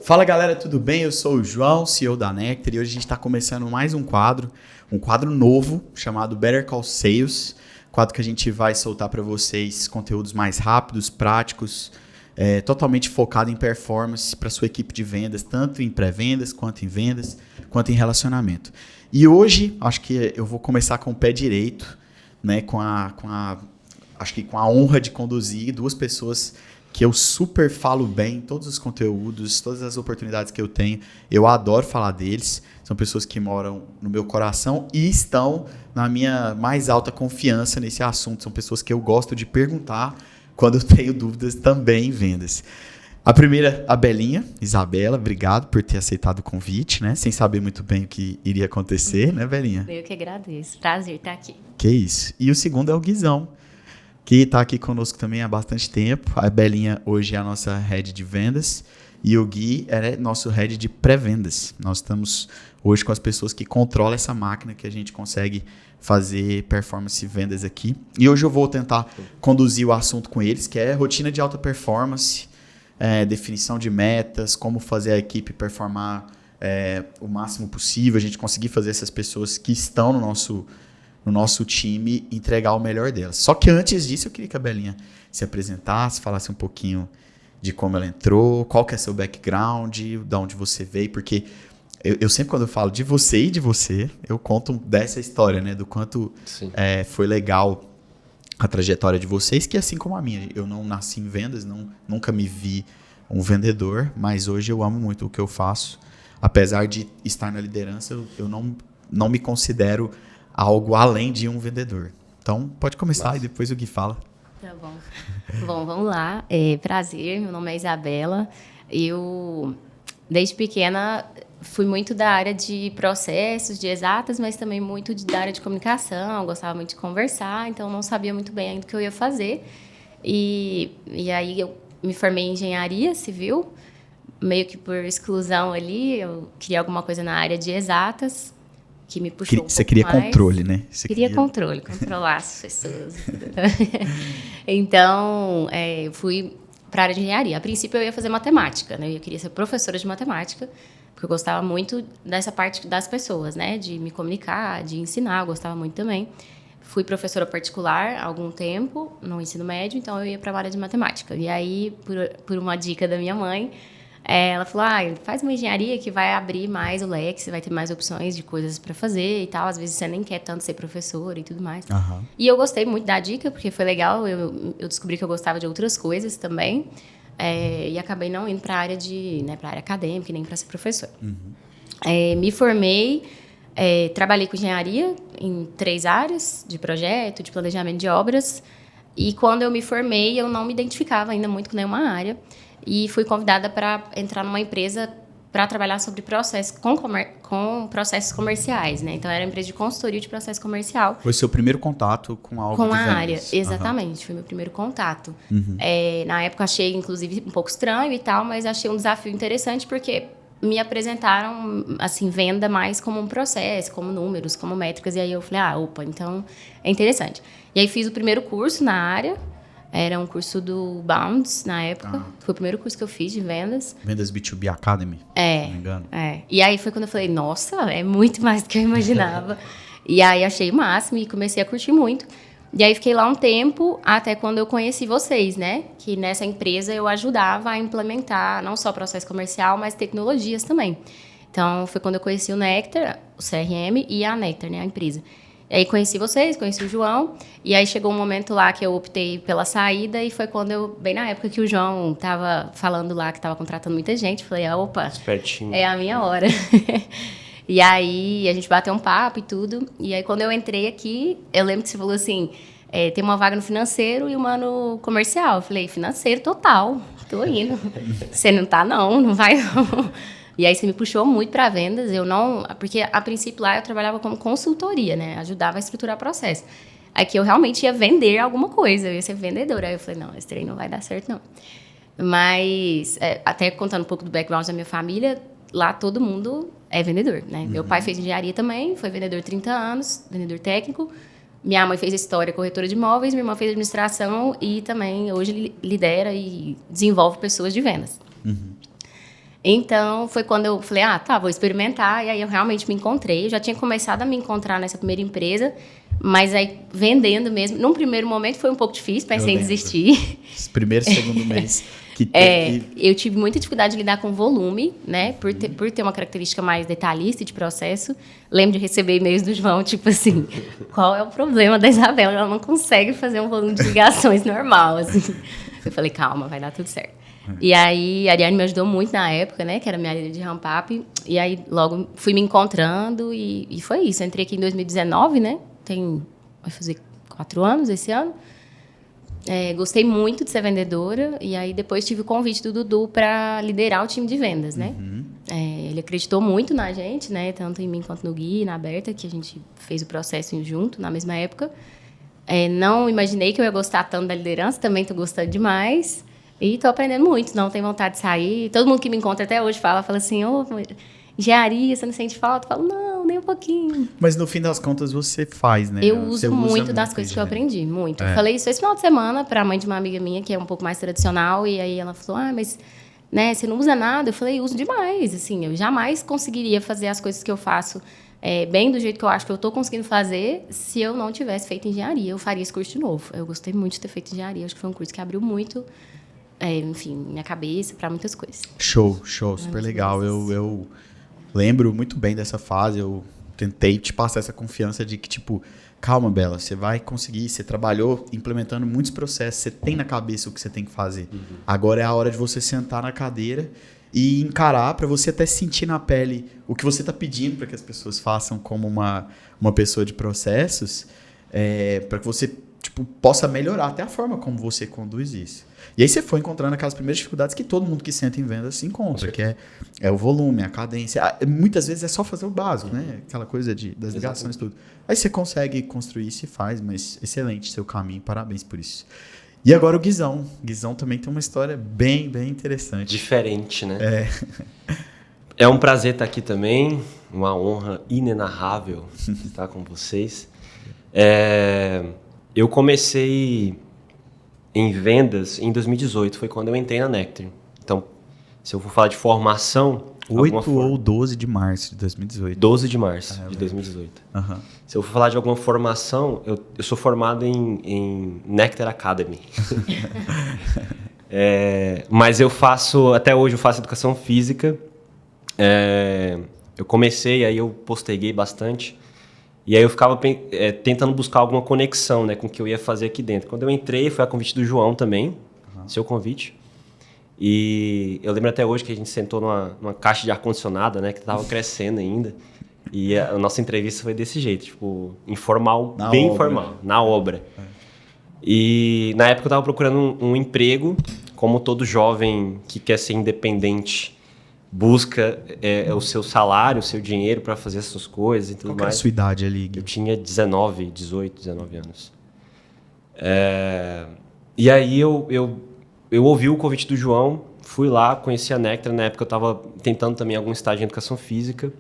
Fala galera, tudo bem? Eu sou o João, CEO da Nectar, e hoje a gente está começando mais um quadro novo chamado Better Call Sales, quadro que a gente vai soltar para vocês conteúdos mais rápidos, práticos, totalmente focado em performance para sua equipe de vendas, tanto em pré-vendas, quanto em vendas, quanto em relacionamento. E hoje, acho que eu vou começar com o pé direito, né, acho que com a honra de conduzir duas pessoas que eu super falo bem, todos os conteúdos, todas as oportunidades que eu tenho, eu adoro falar deles. São pessoas que moram no meu coração e estão na minha mais alta confiança nesse assunto. São pessoas que eu gosto de perguntar quando eu tenho dúvidas também em vendas. A primeira, a Belinha, Isabela, obrigado por ter aceitado o convite, né? Sem saber muito bem o que iria acontecer, né, Belinha? Eu que agradeço. Prazer estar aqui. Que isso. E o segundo é o Guizão, que está aqui conosco também há bastante tempo. A Belinha hoje é a nossa head de vendas e o Gui é nosso head de pré-vendas. Nós estamos hoje com as pessoas que controlam essa máquina que a gente consegue fazer performance e vendas aqui. E hoje eu vou tentar conduzir o assunto com eles, que é rotina de alta performance, definição de metas, como fazer a equipe performar o máximo possível, a gente conseguir fazer essas pessoas que estão no nosso time entregar o melhor delas. Só que antes disso, eu queria que a Belinha se apresentasse, falasse um pouquinho de como ela entrou, qual que é seu background, de onde você veio, porque eu sempre, quando eu falo de você e de você, eu conto dessa história, né, do quanto foi legal a trajetória de vocês, que assim como a minha, eu não nasci em vendas, nunca me vi um vendedor, mas hoje eu amo muito o que eu faço. Apesar de estar na liderança, eu não me considero algo além de um vendedor. Então, pode começar e depois o Gui fala. Tá bom. Bom, vamos lá. Prazer, meu nome é Isabela. Eu, desde pequena, fui muito da área de processos, de exatas, mas também muito da área de comunicação. Gostava muito de conversar, então não sabia muito bem ainda o que eu ia fazer. E aí eu me formei em engenharia civil, meio que por exclusão ali. Eu queria alguma coisa na área de exatas, que me puxou Você queria mais. controle, né? Queria controle, controlar as pessoas. Então, eu fui para a área de engenharia. A princípio, eu ia fazer matemática, né? Eu queria ser professora de matemática, porque eu gostava muito dessa parte das pessoas, né? De me comunicar, de ensinar, eu gostava muito também. Fui professora particular há algum tempo, no ensino médio, então eu ia para a área de matemática. E aí, por uma dica da minha mãe, ela falou, faz uma engenharia que vai abrir mais o leque, você vai ter mais opções de coisas para fazer e tal. Às vezes você nem quer tanto ser professora e tudo mais. Uhum. E eu gostei muito da dica, porque foi legal. Eu descobri que eu gostava de outras coisas também. E acabei não indo para a área para área acadêmica, nem para ser professora. Uhum. Me formei, trabalhei com engenharia em 3 áreas, de projeto, de planejamento de obras. E quando eu me formei, eu não me identificava ainda muito com nenhuma área. E fui convidada para entrar numa empresa para trabalhar sobre processos com processos comerciais, né? Então, era uma empresa de consultoria de processo comercial. Foi seu primeiro contato com algo com de a vendas. área, exatamente. Foi meu primeiro contato. Uhum. Na época, achei, inclusive, um pouco estranho e tal, mas achei um desafio interessante porque me apresentaram, assim, venda mais como um processo, como números, como métricas. E aí eu falei, então é interessante. E aí fiz o primeiro curso na área. Era um curso do Bounds, na época. Foi o primeiro curso que eu fiz de vendas. Vendas B2B Academy, se não me engano. E aí foi quando eu falei, nossa, é muito mais do que eu imaginava. E aí achei o máximo e comecei a curtir muito. E aí fiquei lá um tempo, até quando eu conheci vocês, né? Que nessa empresa eu ajudava a implementar não só processo comercial, mas tecnologias também. Então, foi quando eu conheci o Nectar, o CRM, e a Nectar, né? A empresa. E aí conheci vocês, conheci o João, e aí chegou um momento lá que eu optei pela saída, e foi quando bem na época que o João estava falando lá que estava contratando muita gente, falei, espertinho. É a minha hora. E aí a gente bateu um papo e tudo, e aí quando eu entrei aqui, eu lembro que você falou assim, tem uma vaga no financeiro e uma no comercial. Eu falei, financeiro total, tô indo. Você não tá não vai não. E aí você me puxou muito para vendas, porque a princípio lá eu trabalhava como consultoria, né? Ajudava a estruturar o processo. Aqui eu realmente ia vender alguma coisa, eu ia ser vendedora. Aí eu falei, não, esse treino não vai dar certo não. Mas, até contando um pouco do background da minha família, lá todo mundo é vendedor, né? Meu pai fez engenharia também, foi vendedor 30 anos, vendedor técnico. Minha mãe fez história, corretora de imóveis, minha irmã fez administração e também hoje lidera e desenvolve pessoas de vendas. Então, foi quando eu falei, vou experimentar. E aí eu realmente me encontrei. Eu já tinha começado a me encontrar nessa primeira empresa, mas aí vendendo mesmo. Num primeiro momento foi um pouco difícil, pensei em desistir. Esse primeiro e segundo mês que teve eu tive muita dificuldade de lidar com volume, né? Por ter uma característica mais detalhista de processo. Lembro de receber e-mails do João, tipo assim, qual é o problema da Isabela? Ela não consegue fazer um volume de ligações normal, assim. Eu falei, calma, vai dar tudo certo. E aí, a Ariane me ajudou muito na época, né? Que era minha líder de ramp-up. E aí, logo, fui me encontrando e foi isso. Eu entrei aqui em 2019, né? Vai fazer 4 anos esse ano. Gostei muito de ser vendedora. E aí, depois tive o convite do Dudu para liderar o time de vendas, né? Ele acreditou muito na gente, né? Tanto em mim quanto no Gui, na Berta, que a gente fez o processo junto na mesma época. Não imaginei que eu ia gostar tanto da liderança. Também estou gostando demais. E estou aprendendo muito, não tenho vontade de sair. Todo mundo que me encontra até hoje fala assim, engenharia, você não sente falta? Eu falo, não, nem um pouquinho. Mas no fim das contas você faz, né? Eu uso muito das coisas que eu aprendi, muito. Eu falei isso esse final de semana para a mãe de uma amiga minha, que é um pouco mais tradicional, e aí ela falou, mas né, você não usa nada? Eu falei, uso demais, assim, eu jamais conseguiria fazer as coisas que eu faço bem do jeito que eu acho que eu estou conseguindo fazer se eu não tivesse feito engenharia. Eu faria esse curso de novo. Eu gostei muito de ter feito engenharia, acho que foi um curso que abriu muito... enfim, minha cabeça para muitas coisas. Show, super legal. Eu lembro muito bem dessa fase, eu tentei te passar essa confiança de que, tipo, calma, Bela, você vai conseguir, você trabalhou implementando muitos processos, você tem na cabeça o que você tem que fazer. Agora é a hora de você sentar na cadeira e encarar, para você até sentir na pele o que você está pedindo para que as pessoas façam como uma pessoa de processos, para que você possa melhorar até a forma como você conduz isso. E aí você foi encontrando aquelas primeiras dificuldades que todo mundo que senta em vendas se encontra, que é o volume, a cadência. Muitas vezes é só fazer o básico, né? Aquela coisa das ligações e tudo. Aí você consegue construir isso e faz, mas excelente seu caminho, parabéns por isso. E agora o Guizão. O Guizão também tem uma história bem, bem interessante. Diferente, né? É um prazer estar aqui também, uma honra inenarrável estar com vocês. Eu comecei em vendas em 2018, foi quando eu entrei na Nectar. Então, se eu for falar de formação... 8 ou 12 de março de 2018. 12 de março de 2018. Uhum. Se eu for falar de alguma formação, eu sou formado em Nectar Academy. Mas até hoje eu faço educação física. Eu comecei, aí eu posterguei bastante. E aí eu ficava tentando buscar alguma conexão, né, com o que eu ia fazer aqui dentro. Quando eu entrei, foi a convite do João também, seu convite. E eu lembro até hoje que a gente sentou numa caixa de ar-condicionado, né, que estava crescendo ainda. E a nossa entrevista foi desse jeito, tipo, informal, bem informal, na obra. E na época eu estava procurando um emprego, como todo jovem que quer ser independente, busca o seu salário, o seu dinheiro para fazer essas coisas e tudo mais. Qual era a sua idade ali, Gui? Eu tinha 18, 19 anos. E aí eu ouvi o convite do João, fui lá, conheci a Nectar. Na época eu estava tentando também algum estágio em educação física.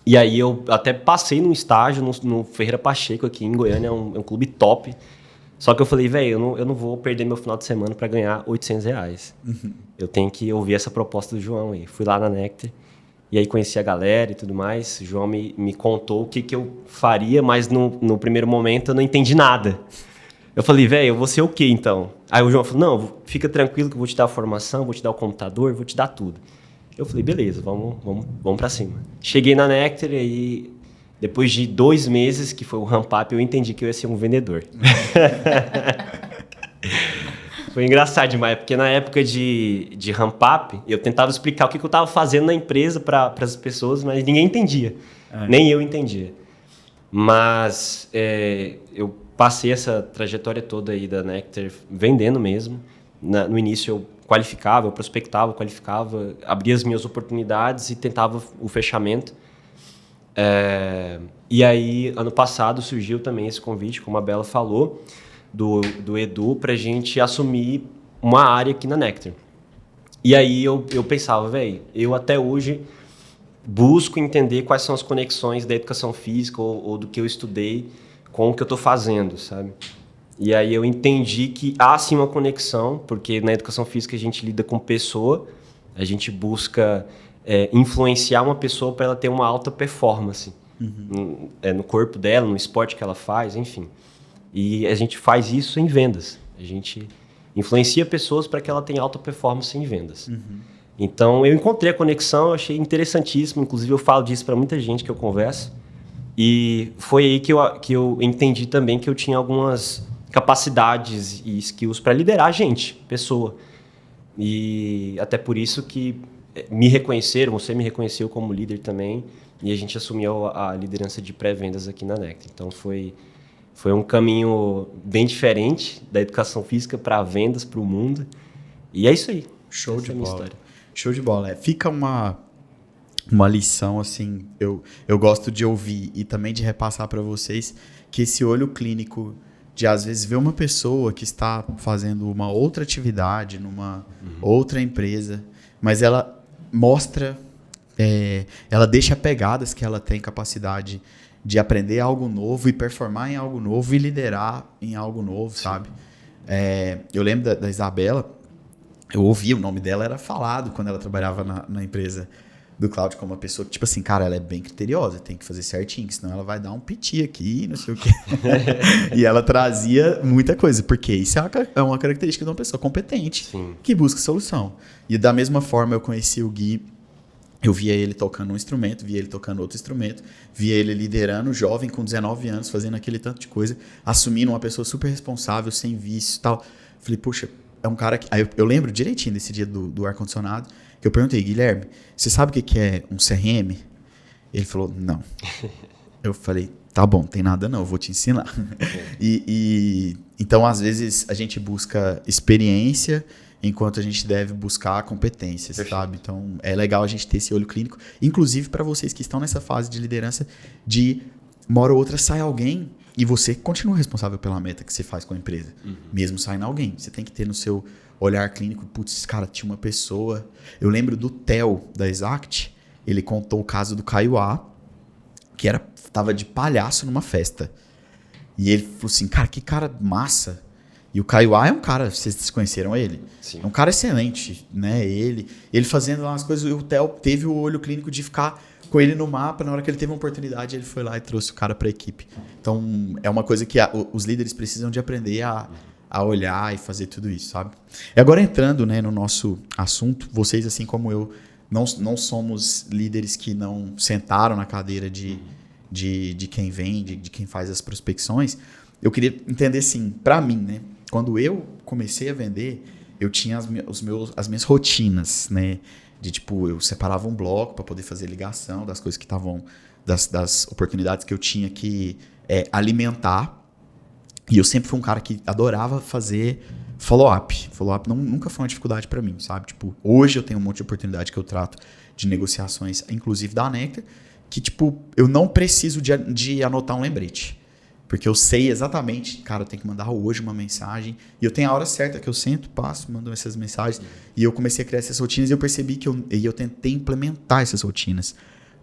E aí eu até passei num estágio no Ferreira Pacheco aqui em Goiânia, é um clube top. Só que eu falei, velho, eu não vou perder meu final de semana para ganhar R$800. Eu tenho que ouvir essa proposta do João aí. Fui lá na Nectar, e aí conheci a galera e tudo mais. O João me contou o que eu faria, mas no primeiro momento eu não entendi nada. Eu falei, velho, eu vou ser o quê então? Aí o João falou, não, fica tranquilo que eu vou te dar a formação, vou te dar o computador, vou te dar tudo. Eu falei, beleza, vamos para cima. Cheguei na Nectar e aí... Depois de 2 meses, que foi o ramp-up, eu entendi que eu ia ser um vendedor. Foi engraçado demais, porque na época de ramp-up, eu tentava explicar o que eu estava fazendo na empresa para as pessoas, mas ninguém entendia. Nem eu entendia. Mas eu passei essa trajetória toda aí da Nectar vendendo mesmo. No início eu qualificava, eu prospectava, qualificava, abria as minhas oportunidades e tentava o fechamento. E aí, ano passado, surgiu também esse convite, como a Bela falou, do Edu, para a gente assumir uma área aqui na Nectar. E aí eu pensava, velho, eu até hoje busco entender quais são as conexões da educação física ou do que eu estudei com o que eu estou fazendo, sabe? E aí eu entendi que há sim uma conexão, porque na educação física a gente lida com pessoa A gente busca influenciar uma pessoa para ela ter uma alta performance no corpo dela, no esporte que ela faz, enfim. E a gente faz isso em vendas. A gente influencia pessoas para que ela tenha alta performance em vendas. Então, eu encontrei a conexão, eu achei interessantíssimo. Inclusive, eu falo disso para muita gente que eu converso. E foi aí que eu entendi também que eu tinha algumas capacidades e skills para liderar gente, pessoa. E até por isso que me reconheceram, você me reconheceu como líder também, e a gente assumiu a liderança de pré-vendas aqui na Nectar. Então, foi um caminho bem diferente da educação física para vendas, para o mundo. E é isso aí. Show de bola. História. Show de bola. Fica uma lição, assim, eu gosto de ouvir e também de repassar para vocês que esse olho clínico de, às vezes, ver uma pessoa que está fazendo uma outra atividade numa outra empresa, mas ela mostra, ela deixa pegadas que ela tem capacidade de aprender algo novo e performar em algo novo e liderar em algo novo, sabe? Eu lembro da Isabela, eu ouvi o nome dela, era falado quando ela trabalhava na empresa do Cláudio como uma pessoa que, tipo assim, cara, ela é bem criteriosa, tem que fazer certinho, senão ela vai dar um piti aqui, não sei o quê. E ela trazia muita coisa, porque isso é uma característica de uma pessoa competente, que busca solução. E da mesma forma eu conheci o Gui, eu via ele tocando um instrumento, via ele tocando outro instrumento, via ele liderando, jovem, com 19 anos, fazendo aquele tanto de coisa, assumindo uma pessoa super responsável, sem vício e tal. Falei, puxa, é um cara que... Aí eu lembro direitinho desse dia do ar-condicionado, que eu perguntei, Guilherme, você sabe o que é um CRM? Ele falou, não. Eu falei, tá bom, tem nada não, eu vou te ensinar. Então, às vezes, a gente busca experiência enquanto a gente deve buscar competências, sabe? Então, é legal a gente ter esse olho clínico. Inclusive, para vocês que estão nessa fase de liderança, de uma hora ou outra sai alguém e você continua responsável pela meta que você faz com a empresa. Mesmo saindo alguém. Você tem que ter no seu olhar clínico, putz, cara, tinha uma pessoa... Eu lembro do Theo, da Exact, ele contou o caso do Kaiowá, que tava de palhaço numa festa. E ele falou assim, cara, que cara massa. E o Kaiowá é um cara, vocês conheceram ele? Sim. É um cara excelente, né? Ele fazendo lá as coisas, e o Theo teve o olho clínico de ficar com ele no mapa, na hora que ele teve uma oportunidade, ele foi lá e trouxe o cara para a equipe. Então, é uma coisa que os líderes precisam de aprender a olhar e fazer tudo isso, sabe? E agora entrando, né, no nosso assunto, vocês, assim como eu, não somos líderes que não sentaram na cadeira de quem vende, de quem faz as prospecções. Eu queria entender, assim, para mim, né, quando eu comecei a vender, eu tinha as minhas rotinas, né, de tipo, eu separava um bloco para poder fazer ligação das coisas que estavam, das oportunidades que eu tinha que alimentar. E eu sempre fui um cara que adorava fazer follow-up. Follow-up nunca foi uma dificuldade para mim, sabe? Tipo, hoje eu tenho um monte de oportunidade que eu trato de negociações, inclusive da Nectar, que, tipo, eu não preciso de anotar um lembrete. Porque eu sei exatamente, cara, eu tenho que mandar hoje uma mensagem. E eu tenho a hora certa que eu sento, passo, mando essas mensagens. E eu comecei a criar essas rotinas e eu percebi que eu tentei implementar essas rotinas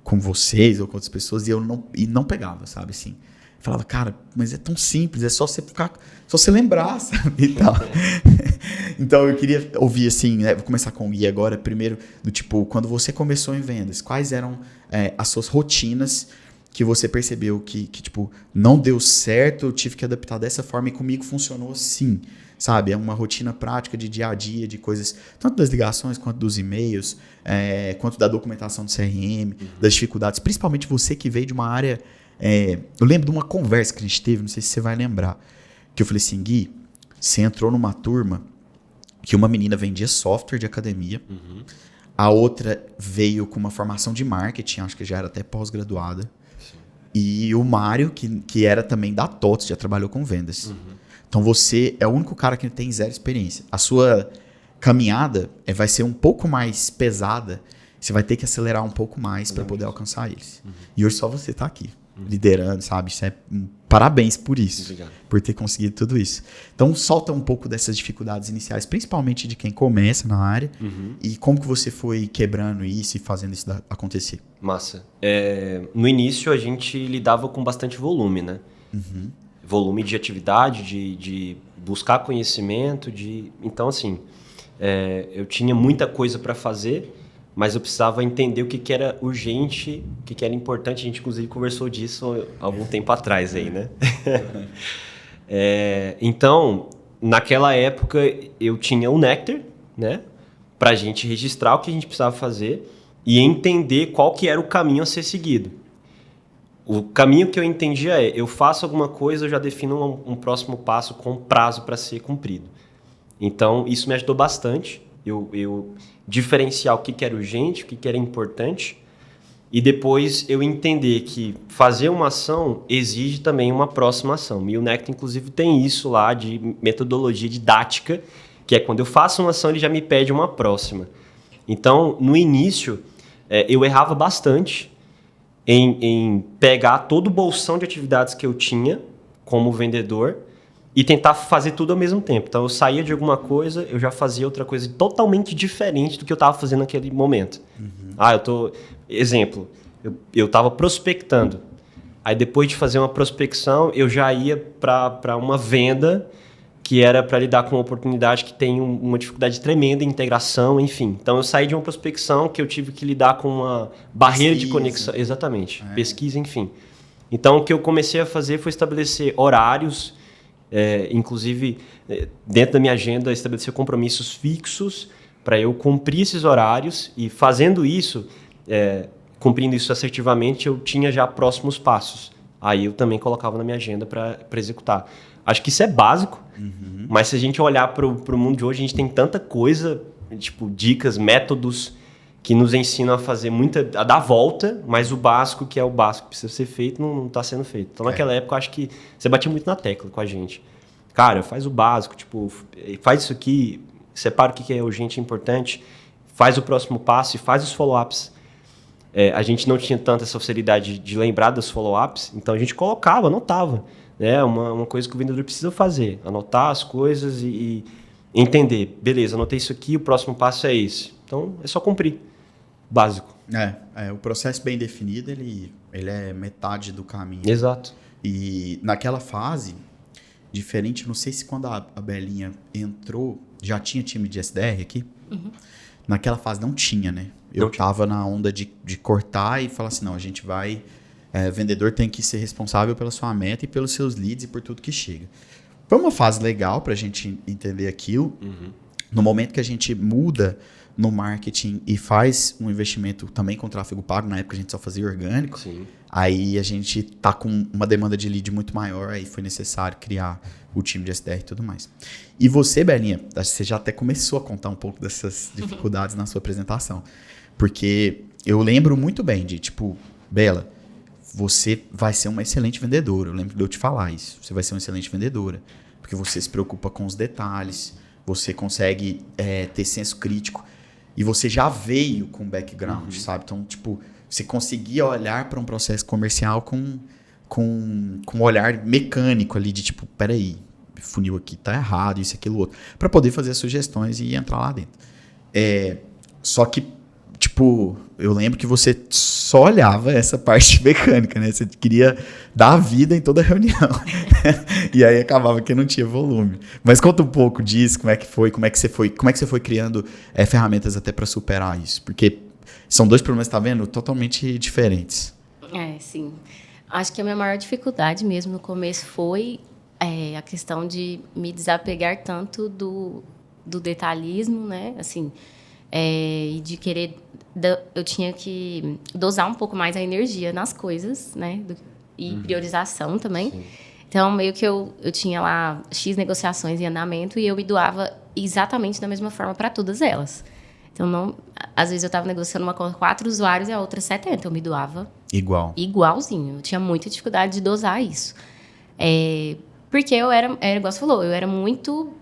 com vocês ou com outras pessoas e não pegava, sabe, assim. Falava, cara, mas é tão simples, é só você lembrar, sabe, e tal. Então, eu queria ouvir, assim, né, vou começar com o Gui agora, primeiro, do tipo, quando você começou em vendas, quais eram as suas rotinas que você percebeu que, tipo, não deu certo, eu tive que adaptar dessa forma e comigo funcionou assim, sabe? É uma rotina prática de dia a dia, de coisas, tanto das ligações quanto dos e-mails, quanto da documentação do CRM, das dificuldades, principalmente você que veio de uma área... eu lembro de uma conversa que a gente teve, não sei se você vai lembrar, que eu falei assim, Gui, você entrou numa turma que uma menina vendia software de academia, a outra veio com uma formação de marketing, acho que já era até pós-graduada, e o Mário, que era também da TOTS, já trabalhou com vendas. Então você é o único cara que tem zero experiência. A sua caminhada vai ser um pouco mais pesada, você vai ter que acelerar um pouco mais para poder alcançar eles. E hoje só você está aqui, liderando, sabe? Isso parabéns por isso, obrigado. Por ter conseguido tudo isso. Então, solta um pouco dessas dificuldades iniciais, principalmente de quem começa na área, e como que você foi quebrando isso e fazendo isso acontecer. Massa. No início, a gente lidava com bastante volume, né? Volume de atividade, de buscar conhecimento, então, assim, eu tinha muita coisa para fazer, mas eu precisava entender o que era urgente, o que era importante. A gente, inclusive, conversou disso há algum tempo atrás aí, né? Então, naquela época, eu tinha o Nectar, né? Para a gente registrar o que a gente precisava fazer e entender qual que era o caminho a ser seguido. O caminho que eu entendia eu faço alguma coisa, eu já defino um próximo passo com prazo para ser cumprido. Então, isso me ajudou bastante. Eu diferenciar o que era urgente, o que era importante, e depois eu entender que fazer uma ação exige também uma próxima ação. E o Nectar, inclusive, tem isso lá de metodologia didática, que é quando eu faço uma ação, ele já me pede uma próxima. Então, no início, eu errava bastante em pegar todo o bolsão de atividades que eu tinha como vendedor e tentar fazer tudo ao mesmo tempo. Então, eu saía de alguma coisa, eu já fazia outra coisa totalmente diferente do que eu estava fazendo naquele momento. Exemplo, eu estava prospectando. Aí, depois de fazer uma prospecção, eu já ia para uma venda que era para lidar com uma oportunidade que tem uma dificuldade tremenda em integração, enfim. Então, eu saí de uma prospecção que eu tive que lidar com uma barreira de conexão. Exatamente. Pesquisa, enfim. Então, o que eu comecei a fazer foi estabelecer horários, inclusive, dentro da minha agenda, estabelecer compromissos fixos para eu cumprir esses horários e fazendo isso, cumprindo isso assertivamente, eu tinha já próximos passos. Aí eu também colocava na minha agenda para executar. Acho que isso é básico, mas se a gente olhar para o mundo de hoje, a gente tem tanta coisa, tipo dicas, métodos que nos ensinam a fazer a dar volta, mas o básico, que é o básico que precisa ser feito, não está sendo feito. Então, naquela época, eu acho que você batia muito na tecla com a gente. Cara, faz o básico, tipo, faz isso aqui, separa o que é urgente e importante, faz o próximo passo e faz os follow-ups. A gente não tinha tanta essa facilidade de lembrar dos follow-ups, então a gente colocava, anotava. Uma coisa que o vendedor precisa fazer, anotar as coisas e entender. Beleza, anotei isso aqui, o próximo passo é esse. Então, é só cumprir. Básico. O processo bem definido, ele é metade do caminho. Exato. E naquela fase, diferente, não sei se quando a Belinha entrou, já tinha time de SDR aqui? Naquela fase não tinha, né? Eu tava na onda de cortar e falar assim, não, a gente vai... vendedor tem que ser responsável pela sua meta e pelos seus leads e por tudo que chega. Foi uma fase legal pra gente entender aquilo. No momento que a gente muda no marketing e faz um investimento também com tráfego pago, na época a gente só fazia orgânico, Sim. Aí a gente tá com uma demanda de lead muito maior, aí foi necessário criar o time de SDR e tudo mais. E você, Belinha, você já até começou a contar um pouco dessas dificuldades na sua apresentação, porque eu lembro muito bem de, tipo, Bela, você vai ser uma excelente vendedora. Eu lembro de eu te falar isso. Você vai ser uma excelente vendedora. Porque você se preocupa com os detalhes, você consegue ter senso crítico. E você já veio com background, sabe? Então, tipo, você conseguia olhar para um processo comercial com um olhar mecânico ali de tipo, peraí, o funil aqui tá errado, isso, aquilo, outro. Para poder fazer sugestões e entrar lá dentro. Só que, tipo, eu lembro que você só olhava essa parte mecânica, né? Você queria dar vida em toda a reunião. E aí acabava que não tinha volume. Mas conta um pouco disso, como é que você foi criando ferramentas até para superar isso? Porque são dois problemas, tá vendo? Totalmente diferentes. Sim. Acho que a minha maior dificuldade mesmo no começo foi a questão de me desapegar tanto do detalhismo, né? Assim, e de querer... Eu tinha que dosar um pouco mais a energia nas coisas, né? E priorização também. Sim. Então, meio que eu tinha lá X negociações em andamento e eu me doava exatamente da mesma forma para todas elas. Então, às vezes eu estava negociando uma com 4 usuários e a outra 70. Eu me doava igualzinho. Eu tinha muita dificuldade de dosar isso. Porque eu era, igual você falou, eu era muito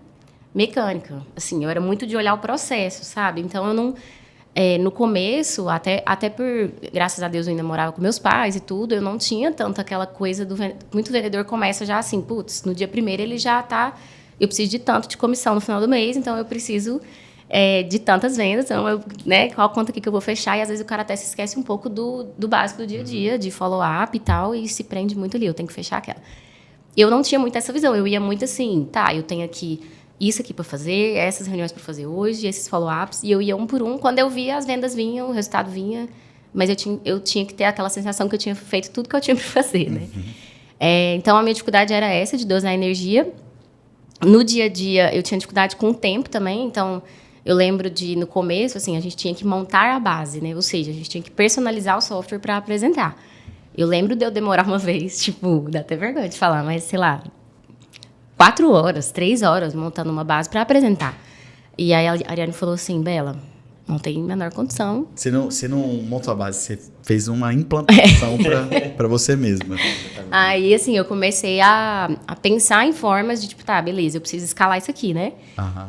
mecânica. Assim, eu era muito de olhar o processo, sabe? Então, eu não... no começo, até por... Graças a Deus, eu ainda morava com meus pais e tudo, eu não tinha tanto aquela coisa do... Muito vendedor começa já assim, putz, no dia primeiro ele já tá... Eu preciso de tanto de comissão no final do mês, então eu preciso de tantas vendas, então qual conta aqui que eu vou fechar? E às vezes o cara até se esquece um pouco do básico do dia a dia, de follow-up e tal, e se prende muito ali, eu tenho que fechar aquela. Eu não tinha muito essa visão, eu ia muito assim, tá, eu tenho aqui isso aqui para fazer, essas reuniões para fazer hoje, esses follow-ups, e eu ia um por um. Quando eu via, as vendas vinham, o resultado vinha, mas eu tinha que ter aquela sensação que eu tinha feito tudo que eu tinha para fazer, né? Então, a minha dificuldade era essa, de dosar a energia. No dia a dia, eu tinha dificuldade com o tempo também, então... Eu lembro no começo, assim, a gente tinha que montar a base, né? Ou seja, a gente tinha que personalizar o software para apresentar. Eu lembro de eu demorar uma vez, tipo, dá até vergonha de falar, mas, sei lá, 4 horas, 3 horas montando uma base para apresentar. E aí a Ariane falou assim, Bela, não tem a menor condição. Você não montou a base, você fez uma implantação para você mesma. Aí, assim, eu comecei a pensar em formas de, tipo, tá, beleza, eu preciso escalar isso aqui, né?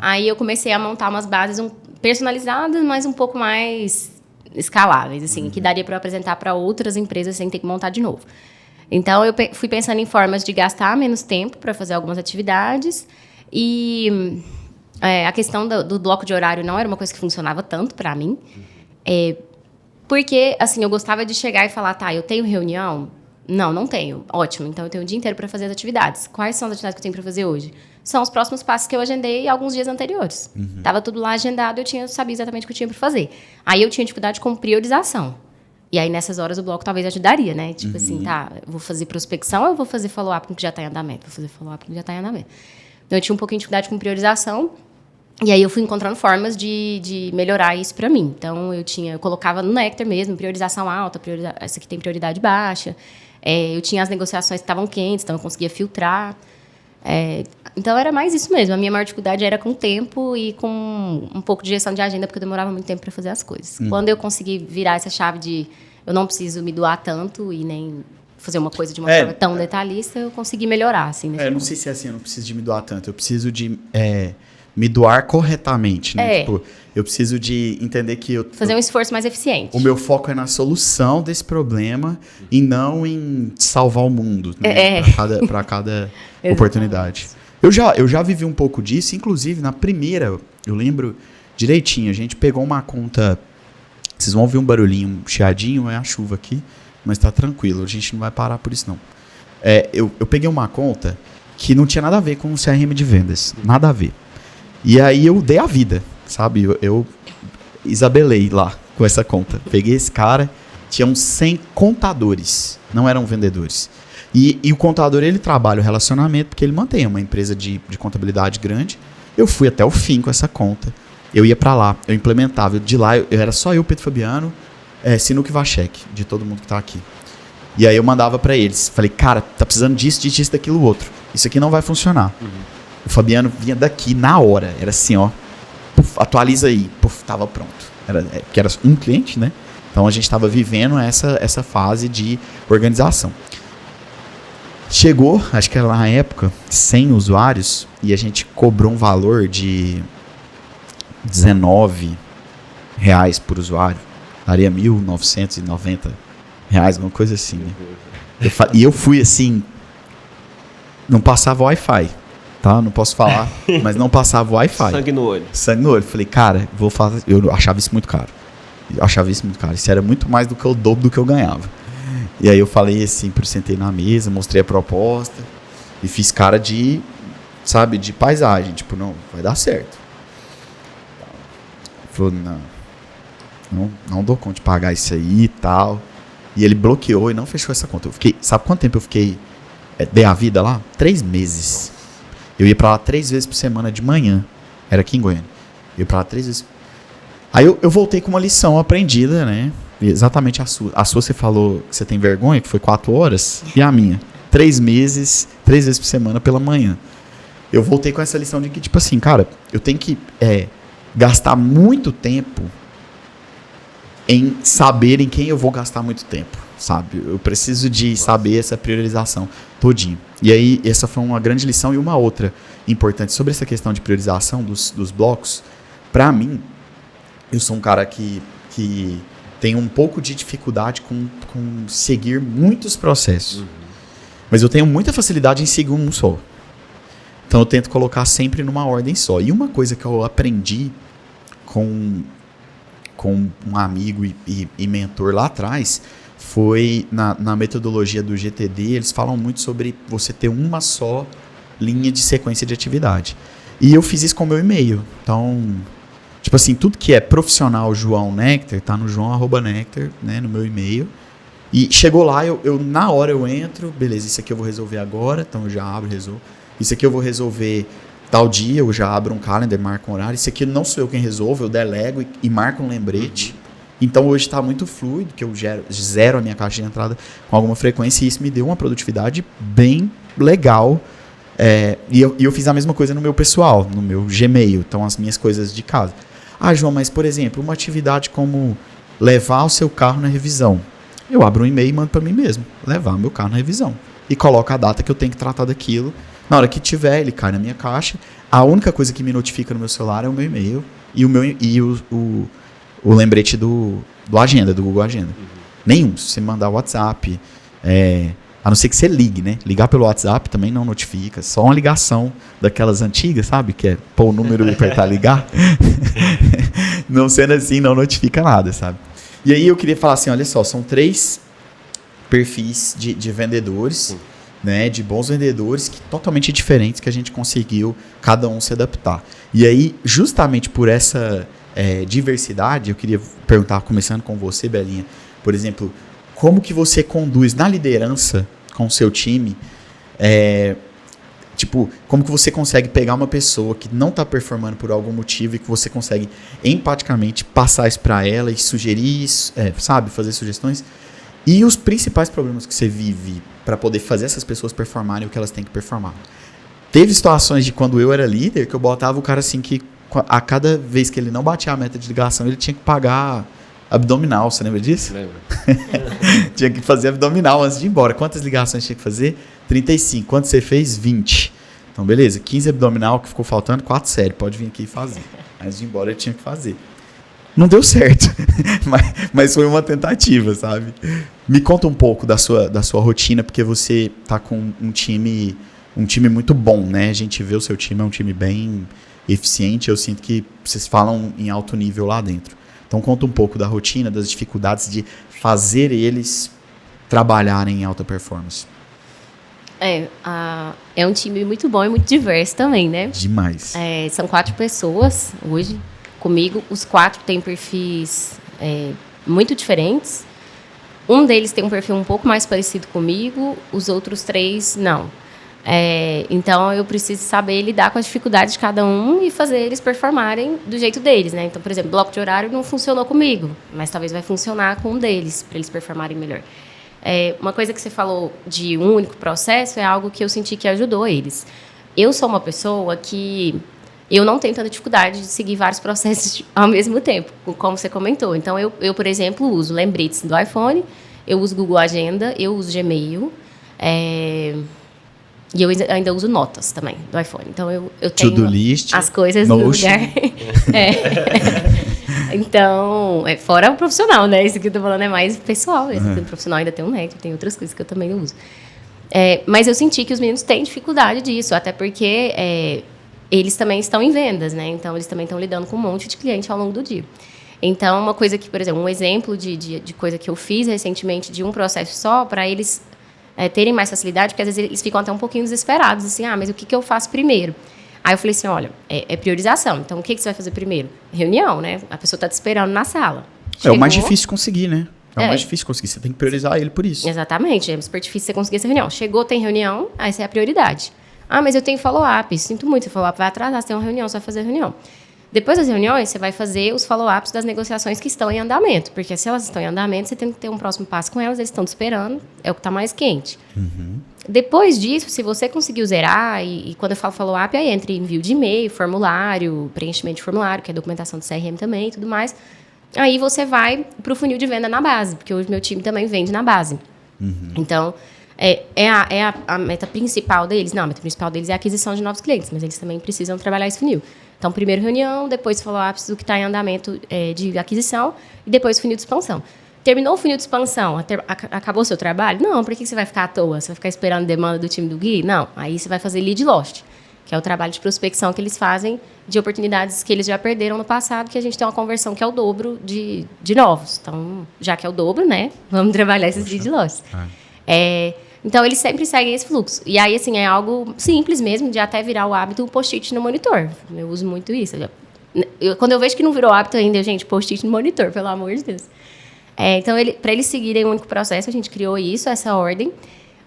Aí eu comecei a montar umas bases personalizadas, mas um pouco mais escaláveis, assim, que daria para eu apresentar para outras empresas sem ter que montar de novo. Então, eu fui pensando em formas de gastar menos tempo para fazer algumas atividades e... a questão do bloco de horário não era uma coisa que funcionava tanto para mim. Porque, assim, eu gostava de chegar e falar, tá, eu tenho reunião? Não tenho. Ótimo, então eu tenho o dia inteiro para fazer as atividades. Quais são as atividades que eu tenho para fazer hoje? São os próximos passos que eu agendei alguns dias anteriores. Tava tudo lá agendado, eu sabia exatamente o que eu tinha para fazer. Aí eu tinha dificuldade com priorização. E aí, nessas horas, o bloco talvez ajudaria, né? Tipo assim, tá, eu vou fazer prospecção ou eu vou fazer follow-up com o que já está em andamento? Vou fazer follow-up com o que já está em andamento. Então, eu tinha um pouquinho de dificuldade com priorização. E aí eu fui encontrando formas de melhorar isso para mim. Então, eu colocava no Nectar mesmo, priorização alta, essa aqui tem prioridade baixa. Eu tinha as negociações que estavam quentes, então eu conseguia filtrar. Então, era mais isso mesmo. A minha maior dificuldade era com o tempo e com um pouco de gestão de agenda, porque eu demorava muito tempo para fazer as coisas. Quando eu consegui virar essa chave de eu não preciso me doar tanto e nem fazer uma coisa de uma forma tão detalhista, eu consegui melhorar. Assim, eu não sei se é assim, eu não preciso de me doar tanto. Eu preciso de... me doar corretamente, né? Tipo, eu preciso de entender que fazer um esforço mais eficiente. O meu foco é na solução desse problema e não em salvar o mundo, né? Para cada oportunidade. Eu já vivi um pouco disso, inclusive na primeira, eu lembro direitinho, a gente pegou uma conta, vocês vão ouvir um barulhinho, um chiadinho, é a chuva aqui, mas tá tranquilo, a gente não vai parar por isso não. Eu peguei uma conta que não tinha nada a ver com o CRM de vendas, nada a ver. E aí eu dei a vida, sabe? Eu isabelei lá com essa conta. Peguei esse cara, tinham 100 contadores, não eram vendedores. E o contador, ele trabalha o relacionamento, porque ele mantém uma empresa de contabilidade grande. Eu fui até o fim com essa conta. Eu ia pra lá, eu implementava. De lá, era só eu, Pedro Fabiano, Sinuca e Vachek, de todo mundo que tá aqui. E aí eu mandava pra eles. Falei, cara, tá precisando disso, daquilo, outro. Isso aqui não vai funcionar. O Fabiano vinha daqui na hora. Era assim, ó. Puf, atualiza aí. Puf, tava pronto. Porque era um cliente, né? Então a gente estava vivendo essa fase de organização. Chegou, acho que era na época, 100 usuários. E a gente cobrou um valor de R$19 por usuário. Daria R$1.990, alguma coisa assim, né? E eu fui assim... Não passava Wi-Fi. Tá? Não posso falar, mas não passava Wi-Fi. Sangue no olho. Sangue no olho. Falei, cara, vou fazer. Eu achava isso muito caro. Isso era muito mais do que o dobro do que eu ganhava. E aí eu falei assim, sentei na mesa, mostrei a proposta e fiz cara de, sabe, de paisagem. Tipo, não, vai dar certo. Ele falou, não dou conta de pagar isso aí e tal. E ele bloqueou e não fechou essa conta. Sabe quanto tempo eu fiquei? Dei a vida lá? 3 meses. Eu ia pra lá 3 vezes por semana de manhã. Era aqui em Goiânia. Eu ia pra lá 3 vezes. Aí eu voltei com uma lição aprendida, né? Exatamente a sua. A sua você falou que você tem vergonha, que foi 4 horas. E a minha? 3 meses, 3 vezes por semana pela manhã. Eu voltei com essa lição de que, tipo assim, cara, eu tenho que gastar muito tempo em saber em quem eu vou gastar muito tempo, sabe? Eu preciso de saber essa priorização todinho. E aí, essa foi uma grande lição. E uma outra importante sobre essa questão de priorização dos blocos. Para mim, eu sou um cara que tem um pouco de dificuldade com seguir muitos processos. Mas eu tenho muita facilidade em seguir um só. Então, eu tento colocar sempre numa ordem só. E uma coisa que eu aprendi com um amigo e mentor lá atrás foi na metodologia do GTD. Eles falam muito sobre você ter uma só linha de sequência de atividade. E eu fiz isso com o meu e-mail. Então, tipo assim, tudo que é profissional João Nectar, tá no joão@nectar, né, no meu e-mail. E chegou lá, na hora eu entro, beleza, isso aqui eu vou resolver agora, então eu já abro e resolvo. Isso aqui eu vou resolver tal dia, eu já abro um calendar, marco um horário. Isso aqui não sou eu quem resolve, eu delego e marco um lembrete. Então hoje está muito fluido, que eu zero a minha caixa de entrada com alguma frequência, e isso me deu uma produtividade bem legal. E eu fiz a mesma coisa no meu pessoal, no meu Gmail, então as minhas coisas de casa. Ah, João, mas por exemplo, uma atividade como levar o seu carro na revisão. Eu abro um e-mail e mando para mim mesmo, levar meu carro na revisão. E coloco a data que eu tenho que tratar daquilo. Na hora que tiver, ele cai na minha caixa. A única coisa que me notifica no meu celular é o meu e-mail e o lembrete do Agenda, do Google Agenda. Nenhum. Se você mandar o WhatsApp, a não ser que você ligue, né? Ligar pelo WhatsApp também não notifica. Só uma ligação daquelas antigas, sabe? Que é pôr o número e apertar ligar. Não sendo assim, não notifica nada, sabe? E aí eu queria falar assim, olha só, são 3 perfis de vendedores, né? De bons vendedores, totalmente diferentes, que a gente conseguiu cada um se adaptar. E aí, justamente por essa diversidade, eu queria perguntar, começando com você, Belinha, por exemplo, como que você conduz na liderança com o seu time, como que você consegue pegar uma pessoa que não está performando por algum motivo e que você consegue empaticamente passar isso para ela e sugerir isso, sabe, fazer sugestões, e os principais problemas que você vive para poder fazer essas pessoas performarem o que elas têm que performar. Teve situações de quando eu era líder que eu botava o cara assim que a cada vez que ele não batia a meta de ligação, ele tinha que pagar abdominal, você lembra disso? Lembro. Tinha que fazer abdominal antes de ir embora. Quantas ligações tinha que fazer? 35. Quanto você fez? 20. Então, beleza. 15 abdominal que ficou faltando, 4 séries. Pode vir aqui e fazer. Antes de ir embora, ele tinha que fazer. Não deu certo, mas foi uma tentativa, sabe? Me conta um pouco da sua rotina, porque você tá com um time muito bom, né? A gente vê o seu time, é um time bem eficiente. Eu sinto que vocês falam em alto nível lá dentro. Então conta um pouco da rotina, das dificuldades de fazer eles trabalharem em alta performance. É um time muito bom e muito diverso também, né? Demais. São 4 pessoas hoje comigo. Os 4 têm perfis muito diferentes. Um deles tem um perfil um pouco mais parecido comigo, os outros 3 não. Então, eu preciso saber lidar com as dificuldades de cada um e fazer eles performarem do jeito deles, né? Então, por exemplo, bloco de horário não funcionou comigo, mas talvez vai funcionar com um deles, para eles performarem melhor. Uma coisa que você falou de um único processo é algo que eu senti que ajudou eles. Eu sou uma pessoa que eu não tenho tanta dificuldade de seguir vários processos ao mesmo tempo, como você comentou. Então, eu por exemplo, uso lembretes do iPhone, eu uso Google Agenda, eu uso Gmail, e eu ainda uso notas também do iPhone. Então, eu tenho To-do list, as coisas Notion. no lugar. Então, fora o profissional, né? Isso que eu tô falando é mais pessoal. O profissional ainda tem um Nectar, tem outras coisas que eu também uso. Mas eu senti que os meninos têm dificuldade disso, até porque eles também estão em vendas, né? Então, eles também estão lidando com um monte de cliente ao longo do dia. Então, uma coisa que, por exemplo, um exemplo de coisa que eu fiz recentemente de um processo só, para eles terem mais facilidade, porque às vezes eles ficam até um pouquinho desesperados, assim, mas o que eu faço primeiro? Aí eu falei assim, olha, é priorização, então o que você vai fazer primeiro? Reunião, né? A pessoa está te esperando na sala. É o mais difícil de conseguir, né? É o mais difícil de conseguir, você tem que priorizar ele por isso. Exatamente, é super difícil você conseguir essa reunião. Chegou, tem reunião, aí essa é a prioridade. Ah, mas eu tenho follow-up, sinto muito, seu follow-up vai atrasar, você tem uma reunião, você vai fazer a reunião. Depois das reuniões, você vai fazer os follow-ups das negociações que estão em andamento. Porque se elas estão em andamento, você tem que ter um próximo passo com elas, eles estão te esperando, é o que está mais quente. Depois disso, se você conseguiu zerar, e quando eu falo follow-up, aí entra envio de e-mail, formulário, preenchimento de formulário, que é documentação do CRM também e tudo mais. Aí você vai para o funil de venda na base, porque hoje meu time também vende na base. Então, a meta principal deles? Não, a meta principal deles é a aquisição de novos clientes, mas eles também precisam trabalhar esse funil. Então, primeiro reunião, depois follow-ups do que está em andamento de aquisição e depois funil de expansão. Terminou o funil de expansão, acabou o seu trabalho? Não, por que você vai ficar à toa? Você vai ficar esperando demanda do time do Gui? Não, aí você vai fazer lead lost, que é o trabalho de prospecção que eles fazem de oportunidades que eles já perderam no passado, que a gente tem uma conversão que é o dobro de novos. Então, já que é o dobro, né? Vamos trabalhar esses lead lost. Então, eles sempre seguem esse fluxo. E aí, assim, é algo simples mesmo, de até virar o hábito, um post-it no monitor. Eu uso muito isso. Quando eu vejo que não virou hábito ainda, gente, post-it no monitor, pelo amor de Deus. Então, para eles seguirem o único processo, a gente criou isso, essa ordem.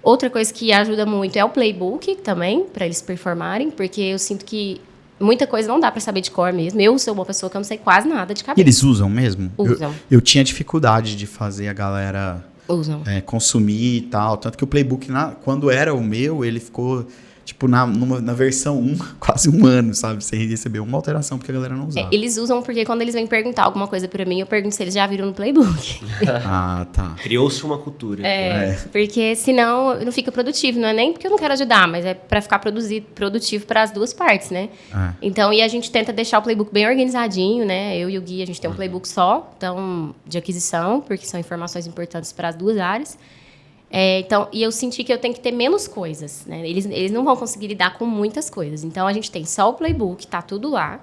Outra coisa que ajuda muito é o playbook também, para eles performarem, porque eu sinto que muita coisa não dá para saber de cor mesmo. Eu sou uma pessoa que eu não sei quase nada de E cabeça. eles usam mesmo? Usam. Eu tinha dificuldade de fazer a galera consumir e tal. Tanto que o playbook, quando era o meu, ele ficou, tipo, na versão 1, quase um ano, sabe? Sem receber uma alteração, porque a galera não usava. Eles usam porque quando eles vêm perguntar alguma coisa para mim, eu pergunto se eles já viram no playbook. Ah, tá. Criou-se uma cultura. Porque senão não fica produtivo. Não é nem porque eu não quero ajudar, mas é para ficar produtivo para as duas partes, né? Então, e a gente tenta deixar o playbook bem organizadinho, né? Eu e o Gui, a gente tem um playbook só, então, de aquisição, porque são informações importantes para as duas áreas. Então, e eu senti que eu tenho que ter menos coisas, né? Eles não vão conseguir lidar com muitas coisas. Então, a gente tem só o playbook, tá tudo lá.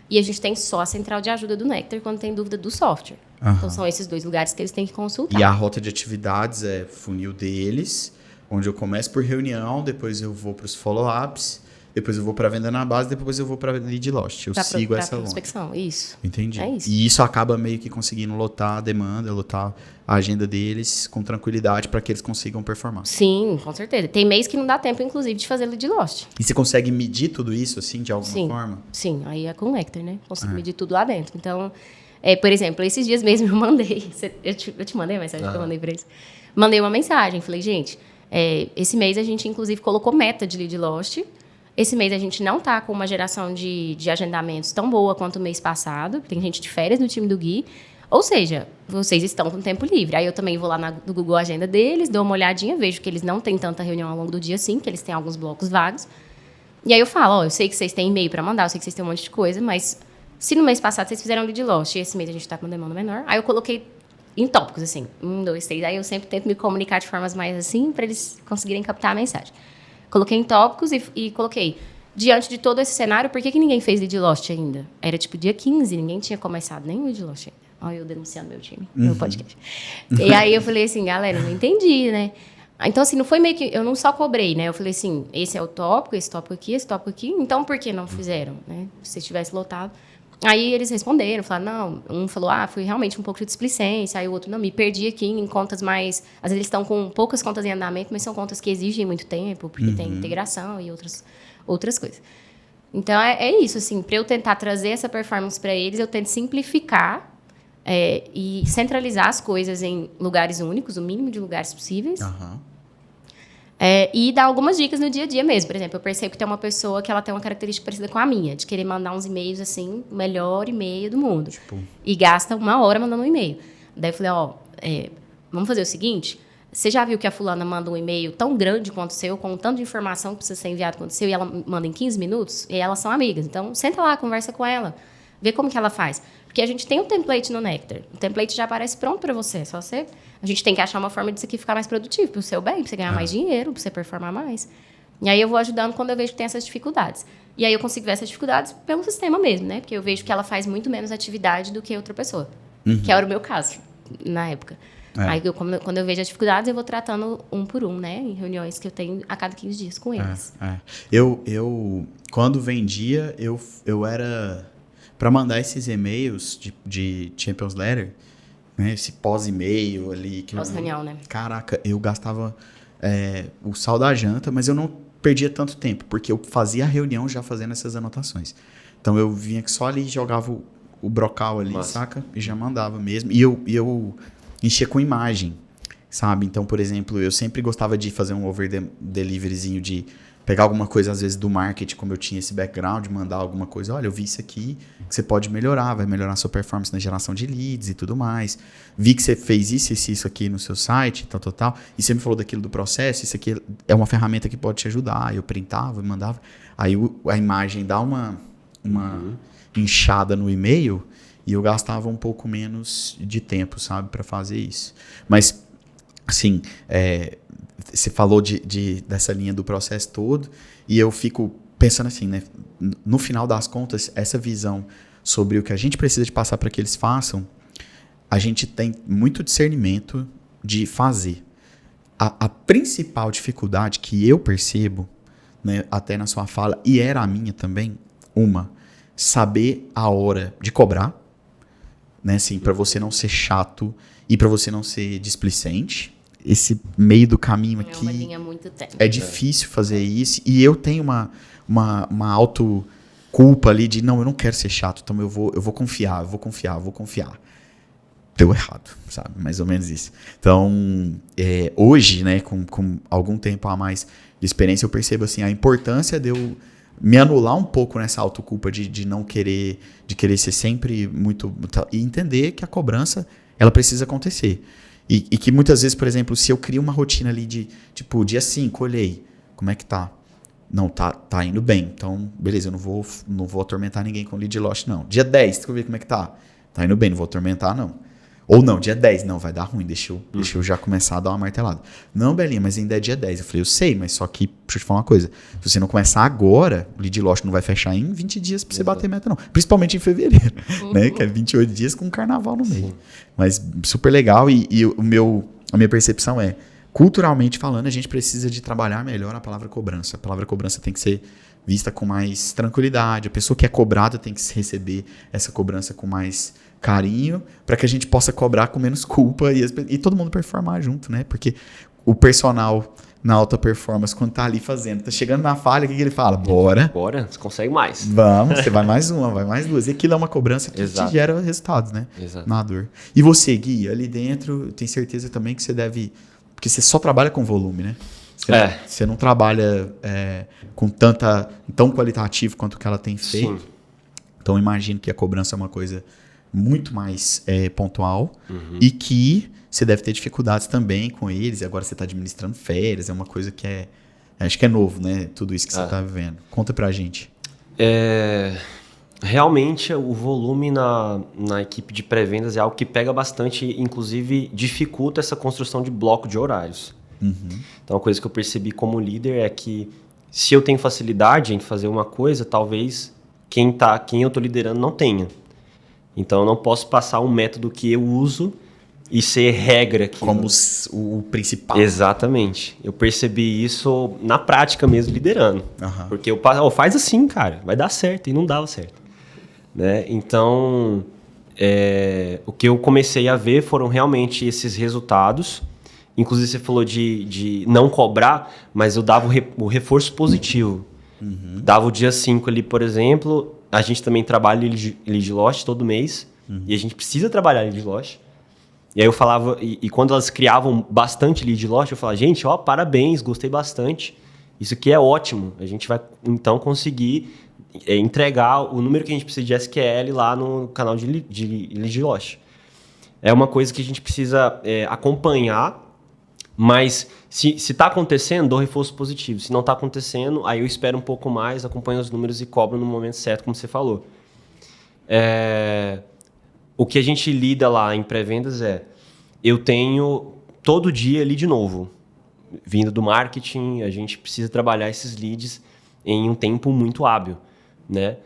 E a gente tem só a central de ajuda do Nectar quando tem dúvida do software. Então, são esses 2 lugares que eles têm que consultar. E a rota de atividades é funil deles, onde eu começo por reunião, depois eu vou para os follow-ups, depois eu vou para venda na base, depois eu vou para lead lost. Eu sigo essa prospecção, isso. Entendi. É isso. E isso acaba meio que conseguindo lotar a demanda, lotar a agenda deles com tranquilidade para que eles consigam performar. Sim, com certeza. Tem mês que não dá tempo, inclusive, de fazer lead lost. E você consegue medir tudo isso, assim, de alguma forma? Sim, aí é com o Nectar, né? Consigo medir tudo lá dentro. Então, por exemplo, esses dias mesmo eu mandei... Eu te mandei a mensagem que eu mandei para eles. Mandei uma mensagem, falei, gente, esse mês a gente, inclusive, colocou meta de lead lost. Esse mês a gente não está com uma geração de agendamentos tão boa quanto o mês passado. Tem gente de férias no time do Gui. Ou seja, vocês estão com tempo livre. Aí eu também vou lá no Google Agenda deles, dou uma olhadinha, vejo que eles não têm tanta reunião ao longo do dia assim, que eles têm alguns blocos vagos. E aí eu falo, eu sei que vocês têm e-mail para mandar, eu sei que vocês têm um monte de coisa, mas se no mês passado vocês fizeram lead lost e esse mês a gente está com demanda menor, aí eu coloquei em tópicos, assim, 1, 2, 3. Aí eu sempre tento me comunicar de formas mais assim, para eles conseguirem captar a mensagem. Coloquei em tópicos e coloquei, diante de todo esse cenário, por que ninguém fez lead lost ainda? Era tipo dia 15, ninguém tinha começado nem o lead lost ainda. Olha eu denunciando meu time, meu podcast. E aí eu falei assim, galera, não entendi, né? Então, assim, não foi meio que... Eu não só cobrei, né? Eu falei assim, esse é o tópico, esse tópico aqui, então por que não fizeram, né? Se tivesse lotado. Aí eles responderam, falaram, não, um falou, foi realmente um pouco de displicência, aí o outro, não, me perdi aqui em contas mais... Às vezes eles estão com poucas contas em andamento, mas são contas que exigem muito tempo, porque tem integração e outras coisas. Então, é isso, assim, para eu tentar trazer essa performance para eles, eu tento simplificar e centralizar as coisas em lugares únicos, o mínimo de lugares possíveis. E dar algumas dicas no dia a dia mesmo. Por exemplo, eu percebo que tem uma pessoa que ela tem uma característica parecida com a minha, de querer mandar uns e-mails, assim, o melhor e-mail do mundo. E gasta 1 hora mandando um e-mail. Daí eu falei, vamos fazer o seguinte, você já viu que a fulana manda um e-mail tão grande quanto o seu, com o tanto de informação que precisa ser enviado quanto o seu, e ela manda em 15 minutos, e elas são amigas. Então, senta lá, conversa com ela, vê como que ela faz. Porque a gente tem um template no Nectar. O template já aparece pronto para você. Só você... A gente tem que achar uma forma disso aqui ficar mais produtivo, para o seu bem, para você ganhar mais dinheiro, para você performar mais. E aí eu vou ajudando quando eu vejo que tem essas dificuldades. E aí eu consigo ver essas dificuldades pelo sistema mesmo, né? Porque eu vejo que ela faz muito menos atividade do que outra pessoa. Que era o meu caso, na época. Aí, quando eu vejo as dificuldades, eu vou tratando um por um, né? Em reuniões que eu tenho a cada 15 dias com eles. Eu quando vendia, eu era... Para mandar esses e-mails de Champions Letter, né, esse pós-e-mail ali... Pós-reunião, né? Caraca, eu gastava o sal da janta, mas eu não perdia tanto tempo, porque eu fazia a reunião já fazendo essas anotações. Então, eu vinha só ali e jogava o brocal ali, saca? E já mandava mesmo. E eu enchia com imagem, sabe? Então, por exemplo, eu sempre gostava de fazer um over-deliveryzinho de... Pegar alguma coisa, às vezes, do marketing, como eu tinha esse background, mandar alguma coisa. Olha, eu vi isso aqui, que você pode melhorar, vai melhorar a sua performance na geração de leads e tudo mais. Vi que você fez isso aqui no seu site, tal. E você me falou daquilo do processo, isso aqui é uma ferramenta que pode te ajudar. Eu printava e mandava. Aí a imagem dá uma inchada no e-mail e eu gastava um pouco menos de tempo, sabe, para fazer isso. Mas, assim... Você falou dessa linha do processo todo e eu fico pensando assim, né? No final das contas, essa visão sobre o que a gente precisa de passar para que eles façam, a gente tem muito discernimento de fazer. a principal dificuldade que eu percebo, né, até na sua fala, e era a minha também, saber a hora de cobrar, né, assim, para você não ser chato e para você não ser displicente. Esse meio do caminho aqui É uma linha muito tênue. é difícil fazer isso, e eu tenho uma autoculpa ali de, não, eu não quero ser chato, então eu vou confiar. Deu errado, sabe? Mais ou menos isso. Então, hoje, né, com algum tempo a mais de experiência, eu percebo assim, a importância de eu me anular um pouco nessa autoculpa de não querer, de querer ser sempre muito... E entender que a cobrança, ela precisa acontecer. E que muitas vezes, por exemplo, se eu crio uma rotina ali de, tipo, dia 5, olhei, como é que tá? Não, tá indo bem. Então, beleza, eu não vou atormentar ninguém com lead loss, não. Dia 10, deixa eu ver como é que tá. Tá indo bem, não vou atormentar, não. Ou não, dia 10, não, vai dar ruim, deixa eu já começar a dar uma martelada. Não, Belinha, mas ainda é dia 10. Eu falei, eu sei, mas só que, deixa eu te falar uma coisa. Se você não começar agora, o lead loss não vai fechar em 20 dias pra você bater meta, não. Principalmente em fevereiro, né? Que é 28 dias com carnaval no meio. Mas super legal e a minha percepção é, culturalmente falando, a gente precisa de trabalhar melhor a palavra cobrança. A palavra cobrança tem que ser vista com mais tranquilidade. A pessoa que é cobrada tem que receber essa cobrança com mais carinho, para que a gente possa cobrar com menos culpa e todo mundo performar junto, né? Porque o personal na alta performance, quando tá ali fazendo, tá chegando na falha, o que ele fala? Bora, você consegue mais. Vamos, você vai mais uma, vai mais duas. E aquilo é uma cobrança que te gera resultados, né? Exato. Na dor. E você, Gui, ali dentro, eu tenho certeza também que você deve... Porque você só trabalha com volume, né? Você não trabalha com tão qualitativo quanto o que ela tem feito. Sim. Então, imagino que a cobrança é uma coisa muito mais pontual e que você deve ter dificuldades também com eles. E agora você está administrando férias, é uma coisa que acho que é novo, né? Tudo isso que você está vivendo. Conta pra gente. Realmente, o volume na equipe de pré-vendas é algo que pega bastante, inclusive dificulta essa construção de bloco de horários. Então, uma coisa que eu percebi como líder é que se eu tenho facilidade em fazer uma coisa, talvez quem eu estou liderando não tenha. Então, eu não posso passar um método que eu uso e ser regra aqui. Como o principal. Exatamente. Eu percebi isso na prática mesmo, liderando. Porque eu faz assim, cara, vai dar certo. E não dava certo. Né? Então, o que eu comecei a ver foram realmente esses resultados. Inclusive, você falou de não cobrar, mas eu dava o reforço positivo. Dava o dia 5 ali, por exemplo... A gente também trabalha lead loss todo mês. E a gente precisa trabalhar lead loss. E aí eu falava... E quando elas criavam bastante lead loss, eu falava, gente, parabéns, gostei bastante. Isso aqui é ótimo. A gente vai, então, conseguir entregar o número que a gente precisa de SQL lá no canal de lead loss. É uma coisa que a gente precisa acompanhar. Mas se está acontecendo, dou reforço positivo. Se não está acontecendo, aí eu espero um pouco mais, acompanho os números e cobro no momento certo, como você falou. O que a gente lida lá em pré-vendas eu tenho todo dia lead novo. Vindo do marketing, a gente precisa trabalhar esses leads em um tempo muito hábil. Né?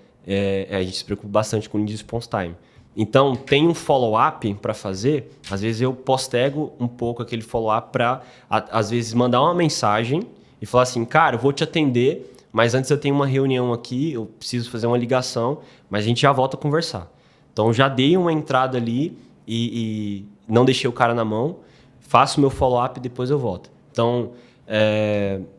A gente se preocupa bastante com lead response time. Então, tem um follow-up para fazer. Às vezes eu postego um pouco aquele follow-up para, às vezes, mandar uma mensagem e falar assim, cara, eu vou te atender, mas antes eu tenho uma reunião aqui, eu preciso fazer uma ligação, mas a gente já volta a conversar. Então, já dei uma entrada ali e não deixei o cara na mão, faço o meu follow-up e depois eu volto. Então,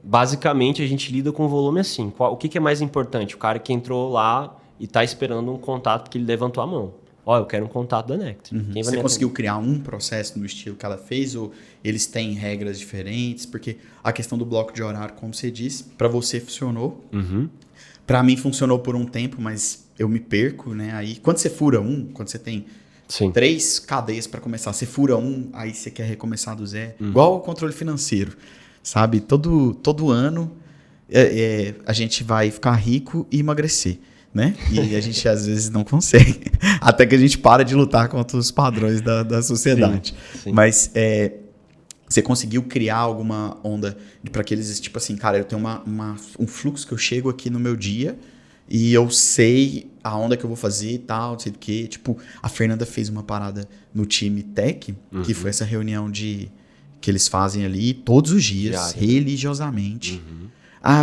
basicamente, a gente lida com o volume assim. O que é mais importante? O cara que entrou lá e está esperando um contato porque ele levantou a mão. Eu quero um contato da Nectar. Você conseguiu criar um processo no estilo que ela fez ou eles têm regras diferentes? Porque a questão do bloco de horário, como você disse, para você funcionou. Para mim funcionou por um tempo, mas eu me perco, né? Aí, quando você fura quando você tem 3 cadeias para começar, você fura aí você quer recomeçar do zero. Igual o controle financeiro, sabe? Todo ano a gente vai ficar rico e emagrecer. Né? E a gente às vezes não consegue. Até que a gente para de lutar contra os padrões da sociedade. Sim. Mas você conseguiu criar alguma onda para que eles, tipo assim, cara, eu tenho um fluxo que eu chego aqui no meu dia e eu sei a onda que eu vou fazer e tal, não sei o quê. Tipo, a Fernanda fez uma parada no time Tech, que foi essa reunião que eles fazem ali todos os dias, Diário. religiosamente.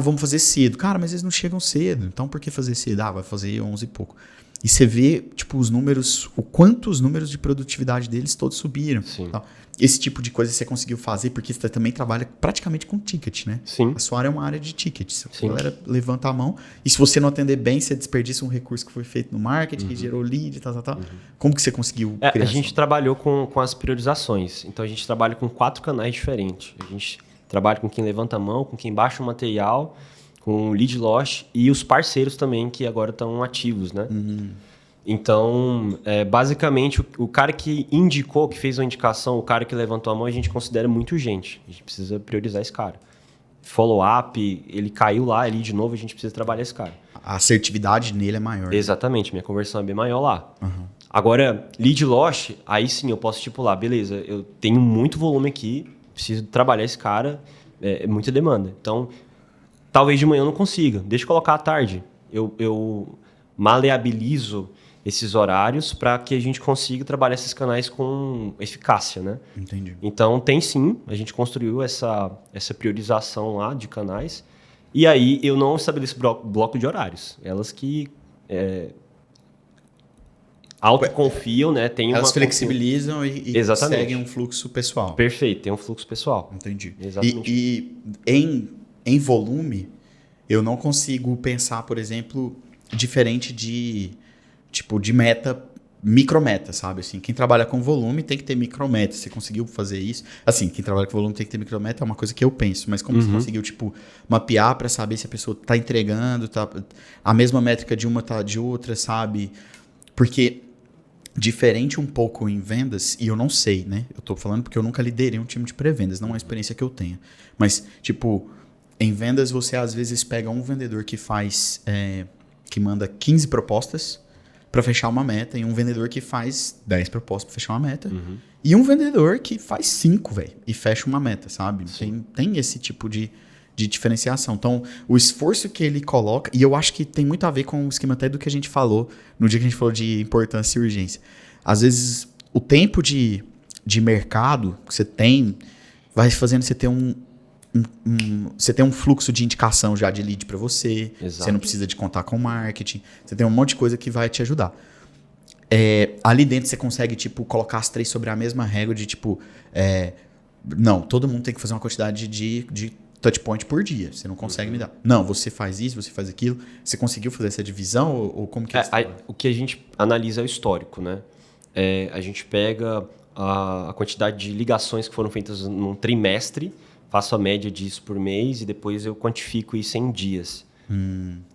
Vamos fazer cedo. Cara, mas eles não chegam cedo. Então, por que fazer cedo? Vai fazer 11 e pouco. E você vê, tipo, os números, o quanto os números de produtividade deles todos subiram. Sim. Então, esse tipo de coisa você conseguiu fazer porque você também trabalha praticamente com ticket, né? Sim. A sua área é uma área de tickets. A Sim. galera levanta a mão e se você não atender bem, você desperdiça um recurso que foi feito no marketing, que gerou lead, tal. Como que você conseguiu criar A gente trabalhou com as priorizações. Então, a gente trabalha com 4 canais diferentes. A gente trabalha com quem levanta a mão, com quem baixa o material, com o lead loss e os parceiros também, que agora estão ativos, né? Então, basicamente, o cara que indicou, que fez uma indicação, o cara que levantou a mão, a gente considera muito urgente. A gente precisa priorizar esse cara. Follow-up, ele caiu lá, ali de novo, a gente precisa trabalhar esse cara. A assertividade nele é maior. Exatamente, minha conversão é bem maior lá. Agora, lead loss, aí sim eu posso estipular, beleza, eu tenho muito volume aqui, preciso trabalhar esse cara, é muita demanda. Então, talvez de manhã eu não consiga, deixa eu colocar à tarde. Eu maleabilizo esses horários para que a gente consiga trabalhar esses canais com eficácia, né? Entendi. Então, tem sim, a gente construiu essa priorização lá de canais, e aí eu não estabeleço bloco de horários. Elas que autoconfiam, né? Tem Elas uma flexibilizam e seguem um fluxo pessoal. Perfeito, tem um fluxo pessoal. Entendi. Exatamente. E em volume, eu não consigo pensar, por exemplo, diferente de meta, micrometa, sabe? Assim, quem trabalha com volume tem que ter micrometa. Você conseguiu fazer isso? Assim, quem trabalha com volume tem que ter micrometa, é uma coisa que eu penso. Mas como você conseguiu, mapear para saber se a pessoa tá entregando, a mesma métrica de uma tá de outra, sabe? Porque diferente um pouco em vendas, e eu não sei, né? Eu tô falando porque eu nunca liderei um time de pré-vendas, não é uma experiência que eu tenha. Mas, em vendas você às vezes pega um vendedor que faz, que manda 15 propostas para fechar uma meta, e um vendedor que faz 10 propostas para fechar uma meta, e um vendedor que faz 5, velho, e fecha uma meta, sabe? Tem esse tipo de diferenciação. Então, o esforço que ele coloca, e eu acho que tem muito a ver com o esquema até do que a gente falou no dia que a gente falou de importância e urgência. Às vezes, o tempo de mercado que você tem vai fazendo você ter você tem um fluxo de indicação já de lead para você. Exato. Você não precisa de contar com marketing. Você tem um monte de coisa que vai te ajudar. Ali dentro você consegue colocar as 3 sobre a mesma regra de não, todo mundo tem que fazer uma quantidade de touchpoint por dia. Você não consegue me dar. Não, você faz isso, você faz aquilo. Você conseguiu fazer essa divisão ou como que o que a gente analisa é o histórico, né? A gente pega a quantidade de ligações que foram feitas num trimestre, faço a média disso por mês e depois eu quantifico isso em dias.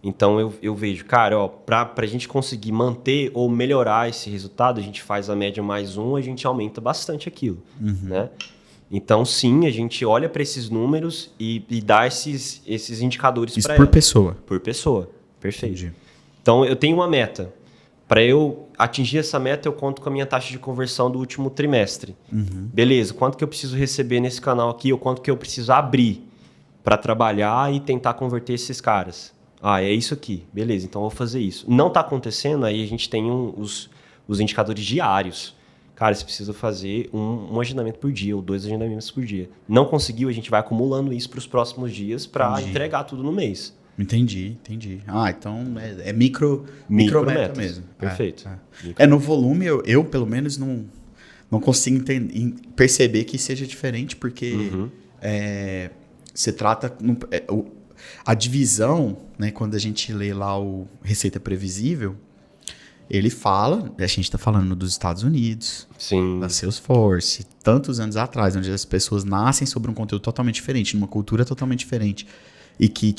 Então eu vejo, cara, para a gente conseguir manter ou melhorar esse resultado, a gente faz a média mais 1, a gente aumenta bastante aquilo, né? Então sim, a gente olha para esses números e dá esses indicadores para ela. Isso por pessoa? Por pessoa, perfeito. Entendi. Então eu tenho uma meta. Para eu atingir essa meta, eu conto com a minha taxa de conversão do último trimestre. Beleza, quanto que eu preciso receber nesse canal aqui ou quanto que eu preciso abrir para trabalhar e tentar converter esses caras? É isso aqui. Beleza, então eu vou fazer isso. Não está acontecendo, aí a gente tem os indicadores diários. Cara, você precisa fazer um agendamento por dia ou 2 agendamentos por dia. Não conseguiu, a gente vai acumulando isso para os próximos dias para entregar tudo no mês. Entendi. Então é micrometa mesmo. Perfeito. No volume, eu pelo menos não consigo perceber que seja diferente, porque você trata... a divisão, né, quando a gente lê lá o Receita Previsível, ele fala, a gente está falando dos Estados Unidos, sim, da Salesforce, tantos anos atrás, onde as pessoas nascem sobre um conteúdo totalmente diferente, numa cultura totalmente diferente. E que,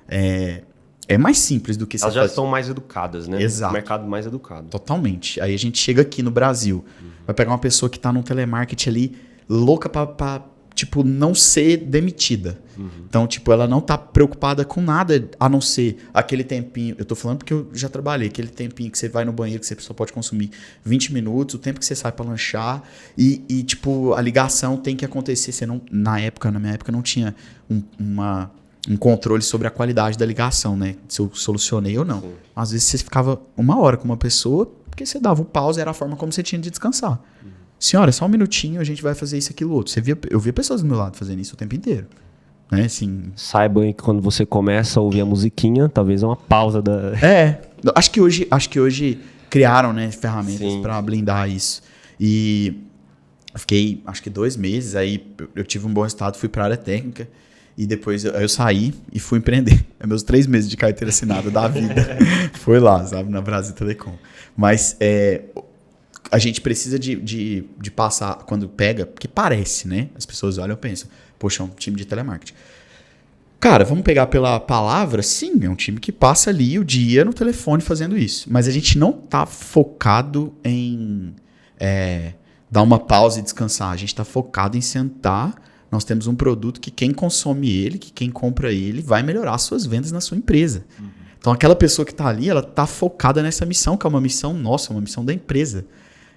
é mais simples do que elas já estão mais educadas, né? Exato. O mercado mais educado. Totalmente. Aí a gente chega aqui no Brasil, vai pegar uma pessoa que está num telemarketing ali, louca pra não ser demitida. Então, ela não tá preocupada com nada, a não ser aquele tempinho. Eu tô falando porque eu já trabalhei. Aquele tempinho que você vai no banheiro, que você só pode consumir 20 minutos, o tempo que você sai pra lanchar. E a ligação tem que acontecer. Você não, na minha época, não tinha um controle sobre a qualidade da ligação, né? Se eu solucionei ou não. Sim. Às vezes você ficava 1 hora com uma pessoa, porque você dava o pause, era a forma como você tinha de descansar. senhora, só um minutinho, a gente vai fazer isso, aquilo, outro. Eu via pessoas do meu lado fazendo isso o tempo inteiro. Né? Assim, saibam que quando você começa a ouvir a musiquinha, talvez é uma pausa da... Acho que hoje criaram, né, ferramentas para blindar isso. E eu fiquei, acho que 2 meses, aí eu tive um bom resultado, fui para a área técnica, e depois eu saí e fui empreender. É meus 3 meses de carteira assinada da vida. Foi lá, sabe, na Brasil Telecom. Mas a gente precisa de passar, quando pega, porque parece, né? As pessoas olham e pensam, poxa, é um time de telemarketing. Cara, vamos pegar pela palavra? Sim, é um time que passa ali o dia no telefone fazendo isso. Mas a gente não tá focado em dar uma pausa e descansar. A gente tá focado em sentar. Nós temos um produto que quem consome ele, que quem compra ele, vai melhorar as suas vendas na sua empresa. Uhum. Então, aquela pessoa que tá ali, ela tá focada nessa missão, que é uma missão nossa, uma missão da empresa.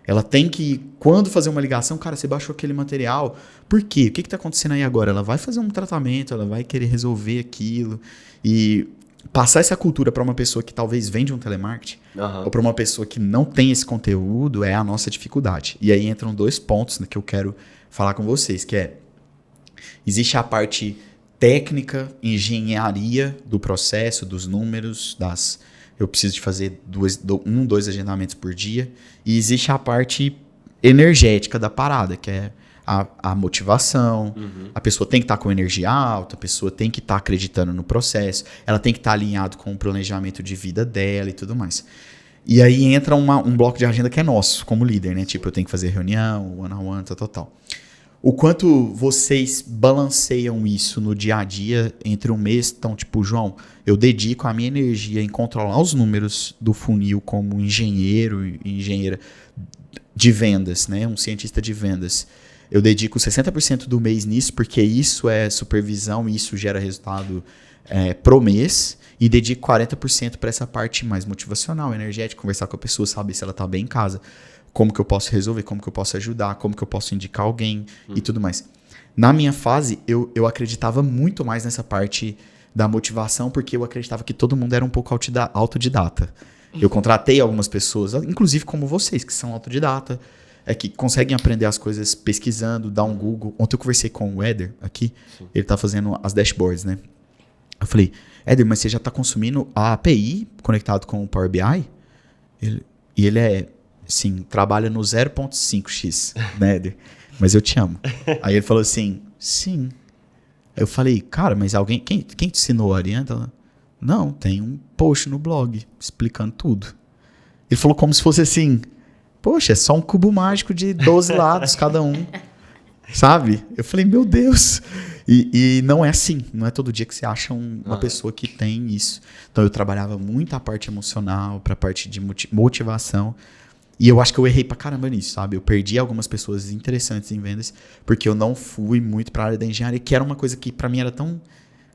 Ela tem que, quando fazer uma ligação, cara, você baixou aquele material, por quê? O que está acontecendo aí agora? Ela vai fazer um tratamento, ela vai querer resolver aquilo. E passar essa cultura para uma pessoa que talvez vende um telemarketing, ou para uma pessoa que não tem esse conteúdo, é a nossa dificuldade. E aí entram 2 pontos, né, que eu quero falar com vocês, que existe a parte técnica, engenharia do processo, dos números, eu preciso de fazer 2 agendamentos por dia. E existe a parte energética da parada, que é a motivação. Uhum. A pessoa tem que estar com energia alta, a pessoa tem que estar acreditando no processo, ela tem que estar alinhado com o planejamento de vida dela e tudo mais. E aí entra um bloco de agenda que é nosso, como líder, né? Tipo, eu tenho que fazer reunião, one-on-one, tal. O quanto vocês balanceiam isso no dia a dia entre um mês? Então, tipo, João, eu dedico a minha energia em controlar os números do funil como engenheiro e engenheira de vendas, né? Um cientista de vendas. Eu dedico 60% do mês nisso, porque isso é supervisão e isso gera resultado pro mês. E dedico 40% para essa parte mais motivacional, energética, conversar com a pessoa, saber se ela está bem em casa. Como que eu posso resolver, como que eu posso ajudar, como que eu posso indicar alguém e tudo mais. Na minha fase, eu acreditava muito mais nessa parte da motivação, porque eu acreditava que todo mundo era um pouco autodidata. Eu contratei algumas pessoas, inclusive como vocês, que são autodidata, que conseguem aprender as coisas pesquisando, dar um Google. Ontem eu conversei com o Éder aqui, ele está fazendo as dashboards, né? Eu falei, Éder, mas você já está consumindo a API conectado com o Power BI? Ele sim, trabalha no 0.5x, né, Éder? Mas eu te amo. Aí ele falou assim, sim. Aí eu falei, cara, mas quem te ensinou a Ariana? Ela, não, tem um post no blog explicando tudo. Ele falou como se fosse assim, poxa, é só um cubo mágico de 12 lados cada um, sabe? Eu falei, meu Deus. E não é assim, não é todo dia que você acha uma pessoa que tem isso. Então eu trabalhava muito a parte emocional, para a parte de motivação. E eu acho que eu errei pra caramba nisso, sabe? Eu perdi algumas pessoas interessantes em vendas, porque eu não fui muito pra área da engenharia, que era uma coisa que pra mim era tão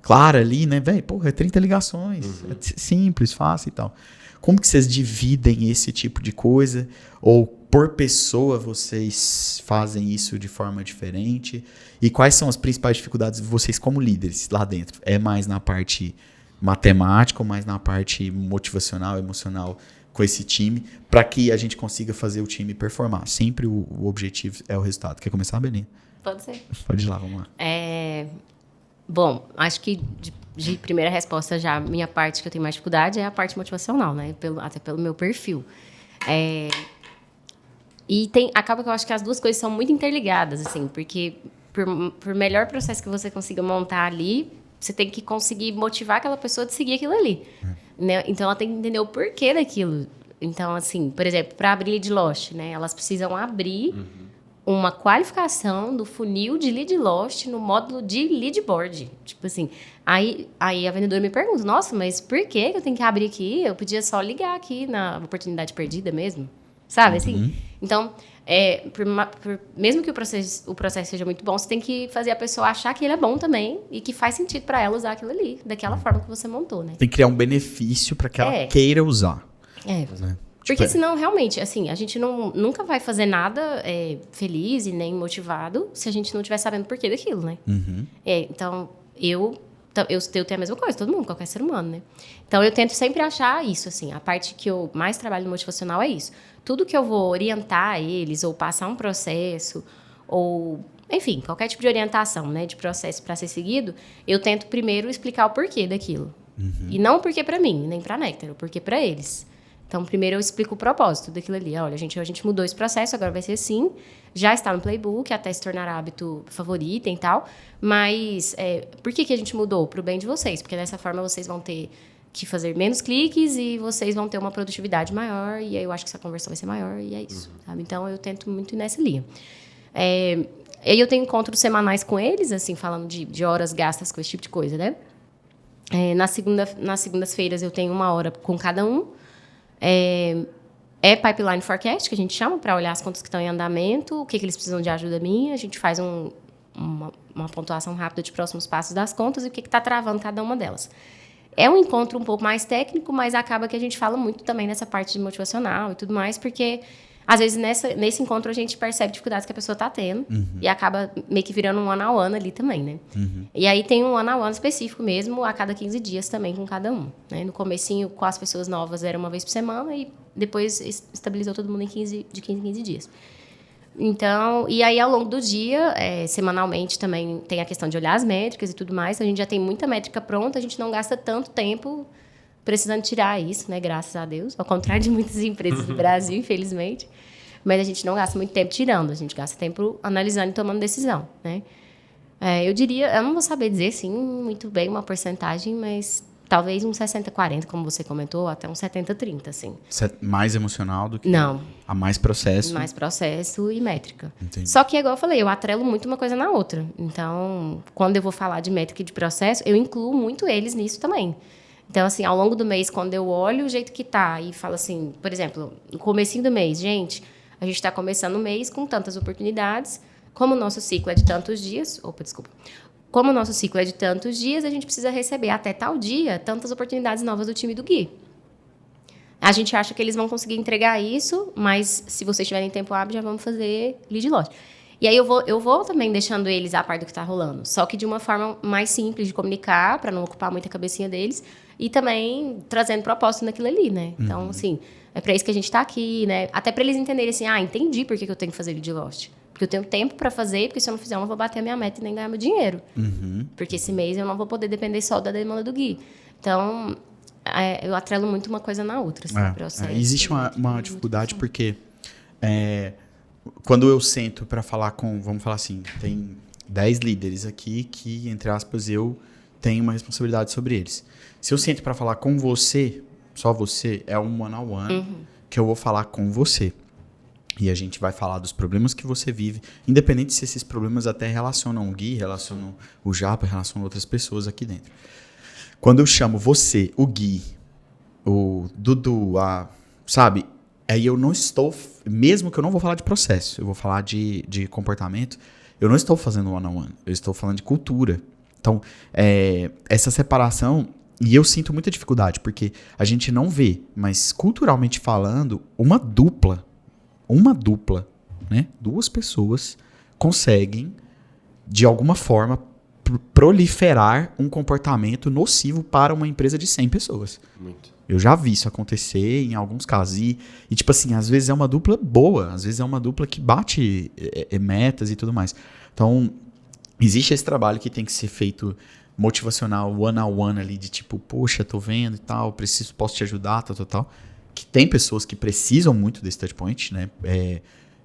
clara ali, né? Velho, porra, é 30 ligações, é simples, fácil e tal. Como que vocês dividem esse tipo de coisa? Ou por pessoa vocês fazem isso de forma diferente? E quais são as principais dificuldades de vocês como líderes lá dentro? É mais na parte matemática ou mais na parte motivacional, emocional com esse time, para que a gente consiga fazer o time performar? Sempre o objetivo é o resultado. Quer começar, Belinha? Pode ser. Pode ir lá, vamos lá. Bom, acho que de primeira resposta já, minha parte que eu tenho mais dificuldade é a parte motivacional, né? Até pelo meu perfil. E acaba que eu acho que as 2 coisas são muito interligadas, assim, porque por melhor processo que você consiga montar ali, você tem que conseguir motivar aquela pessoa de seguir aquilo ali. Né? Então, ela tem que entender o porquê daquilo. Então, assim, por exemplo, para abrir lead lost, né? Elas precisam abrir uma qualificação do funil de lead lost no módulo de lead board. Tipo assim, aí a vendedora me pergunta, nossa, mas por que eu tenho que abrir aqui? Eu podia só ligar aqui na oportunidade perdida mesmo. Sabe, assim? Então, mesmo que o processo seja muito bom, você tem que fazer a pessoa achar que ele é bom também e que faz sentido para ela usar aquilo ali, daquela forma que você montou, né? Tem que criar um benefício para que ela queira usar. Né? Porque senão, realmente, assim, a gente nunca vai fazer nada feliz e nem motivado se a gente não estiver sabendo o porquê daquilo, né? Então, eu eu tenho a mesma coisa, todo mundo, qualquer ser humano, né? Então, eu tento sempre achar isso, assim. A parte que eu mais trabalho no motivacional é isso. Tudo que eu vou orientar eles, ou passar um processo, ou... Enfim, qualquer tipo de orientação, né, de processo para ser seguido, eu tento primeiro explicar o porquê daquilo. E não o porquê para mim, nem para a Nectar, o porquê para eles. Então, primeiro eu explico o propósito daquilo ali. Olha, a gente mudou esse processo, agora vai ser assim. Já está no playbook, até se tornar hábito favorito e tal. Mas por que a gente mudou? Para o bem de vocês. Porque dessa forma vocês vão ter que fazer menos cliques e vocês vão ter uma produtividade maior. E aí eu acho que essa conversão vai ser maior e é isso. Sabe? Então, eu tento muito ir nessa linha. E eu tenho encontros semanais com eles, assim, falando de horas gastas com esse tipo de coisa, né? Nas segundas-feiras eu tenho 1 hora com cada um. Pipeline Forecast, que a gente chama, para olhar as contas que estão em andamento, o que eles precisam de ajuda minha. A gente faz uma pontuação rápida de próximos passos das contas e o que está travando cada uma delas. É um encontro um pouco mais técnico, mas acaba que a gente fala muito também nessa parte de motivacional e tudo mais, porque... Às vezes, nesse encontro, a gente percebe dificuldades que a pessoa está tendo e acaba meio que virando um one-on-one ali também, né? E aí tem um one-on-one específico mesmo, a cada 15 dias também com cada um. Né? No comecinho, com as pessoas novas, era uma vez por semana e depois estabilizou todo mundo de 15 em 15 dias. Então, e aí, ao longo do dia, semanalmente também tem a questão de olhar as métricas e tudo mais. A gente já tem muita métrica pronta, a gente não gasta tanto tempo precisando tirar isso, né? Graças a Deus. Ao contrário de muitas empresas do Brasil, infelizmente. Mas a gente não gasta muito tempo tirando. A gente gasta tempo analisando e tomando decisão, né? Eu diria... Eu não vou saber dizer, sim, muito bem uma porcentagem, mas talvez um 60-40, como você comentou, até um 70-30, assim. Mais emocional do que... Não. A mais processo. Mais processo e métrica. Entendi. Só que, igual eu falei, eu atrelo muito uma coisa na outra. Então, quando eu vou falar de métrica e de processo, eu incluo muito eles nisso também. Então, assim, ao longo do mês, quando eu olho o jeito que tá e falo assim, por exemplo, no comecinho do mês, gente, a gente está começando o mês com tantas oportunidades, como o nosso ciclo é de tantos dias, como o nosso ciclo é de tantos dias, a gente precisa receber até tal dia tantas oportunidades novas do time do Gui. A gente acha que eles vão conseguir entregar isso, mas se vocês tiverem tempo hábil, já vamos fazer lead lote. E aí eu vou também deixando eles a par do que está rolando, só que de uma forma mais simples de comunicar, para não ocupar muito a cabecinha deles, e também trazendo propósito naquilo ali, né? Então, assim, é para isso que a gente está aqui, né? Até para eles entenderem assim, entendi por que eu tenho que fazer lead lost. Porque eu tenho tempo para fazer, porque se eu não fizer, eu não vou bater a minha meta e nem ganhar meu dinheiro. Porque esse mês eu não vou poder depender só da demanda do Gui. Então, eu atrelo muito uma coisa na outra, assim, processo. Existe uma dificuldade porque... quando eu sento para falar vamos falar assim, tem 10 líderes aqui que, entre aspas, eu tenho uma responsabilidade sobre eles. Se eu sento para falar com você, só você, é um one-on-one que eu vou falar com você. E a gente vai falar dos problemas que você vive, independente se esses problemas até relacionam o Gui, relacionam o Japa, relacionam outras pessoas aqui dentro. Quando eu chamo você, o Gui, o Dudu, sabe... Aí eu não estou, mesmo que eu não vou falar de processo, eu vou falar de comportamento, eu não estou fazendo one-on-one, eu estou falando de cultura. Então, essa separação, e eu sinto muita dificuldade, porque a gente não vê, mas culturalmente falando, uma dupla, né? 2 pessoas conseguem, de alguma forma, proliferar um comportamento nocivo para uma empresa de 100 pessoas. Muito. Eu já vi isso acontecer em alguns casos. E tipo assim, às vezes é uma dupla boa, às vezes é uma dupla que bate metas e tudo mais. Então, existe esse trabalho que tem que ser feito motivacional, one-on-one ali, de tipo, poxa, tô vendo e tal, posso te ajudar, tal. Que tem pessoas que precisam muito desse touchpoint, né?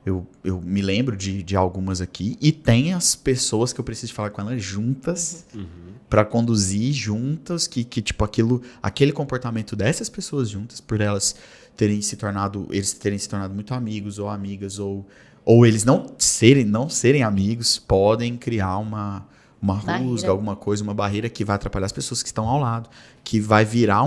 Eu me lembro de algumas aqui, e tem as pessoas que eu preciso falar com elas juntas, para conduzir juntas, que tipo, aquele comportamento dessas pessoas juntas, por eles terem se tornado muito amigos ou amigas, ou eles não serem amigos, podem criar uma rusga, alguma coisa, uma barreira que vai atrapalhar as pessoas que estão ao lado, que vai virar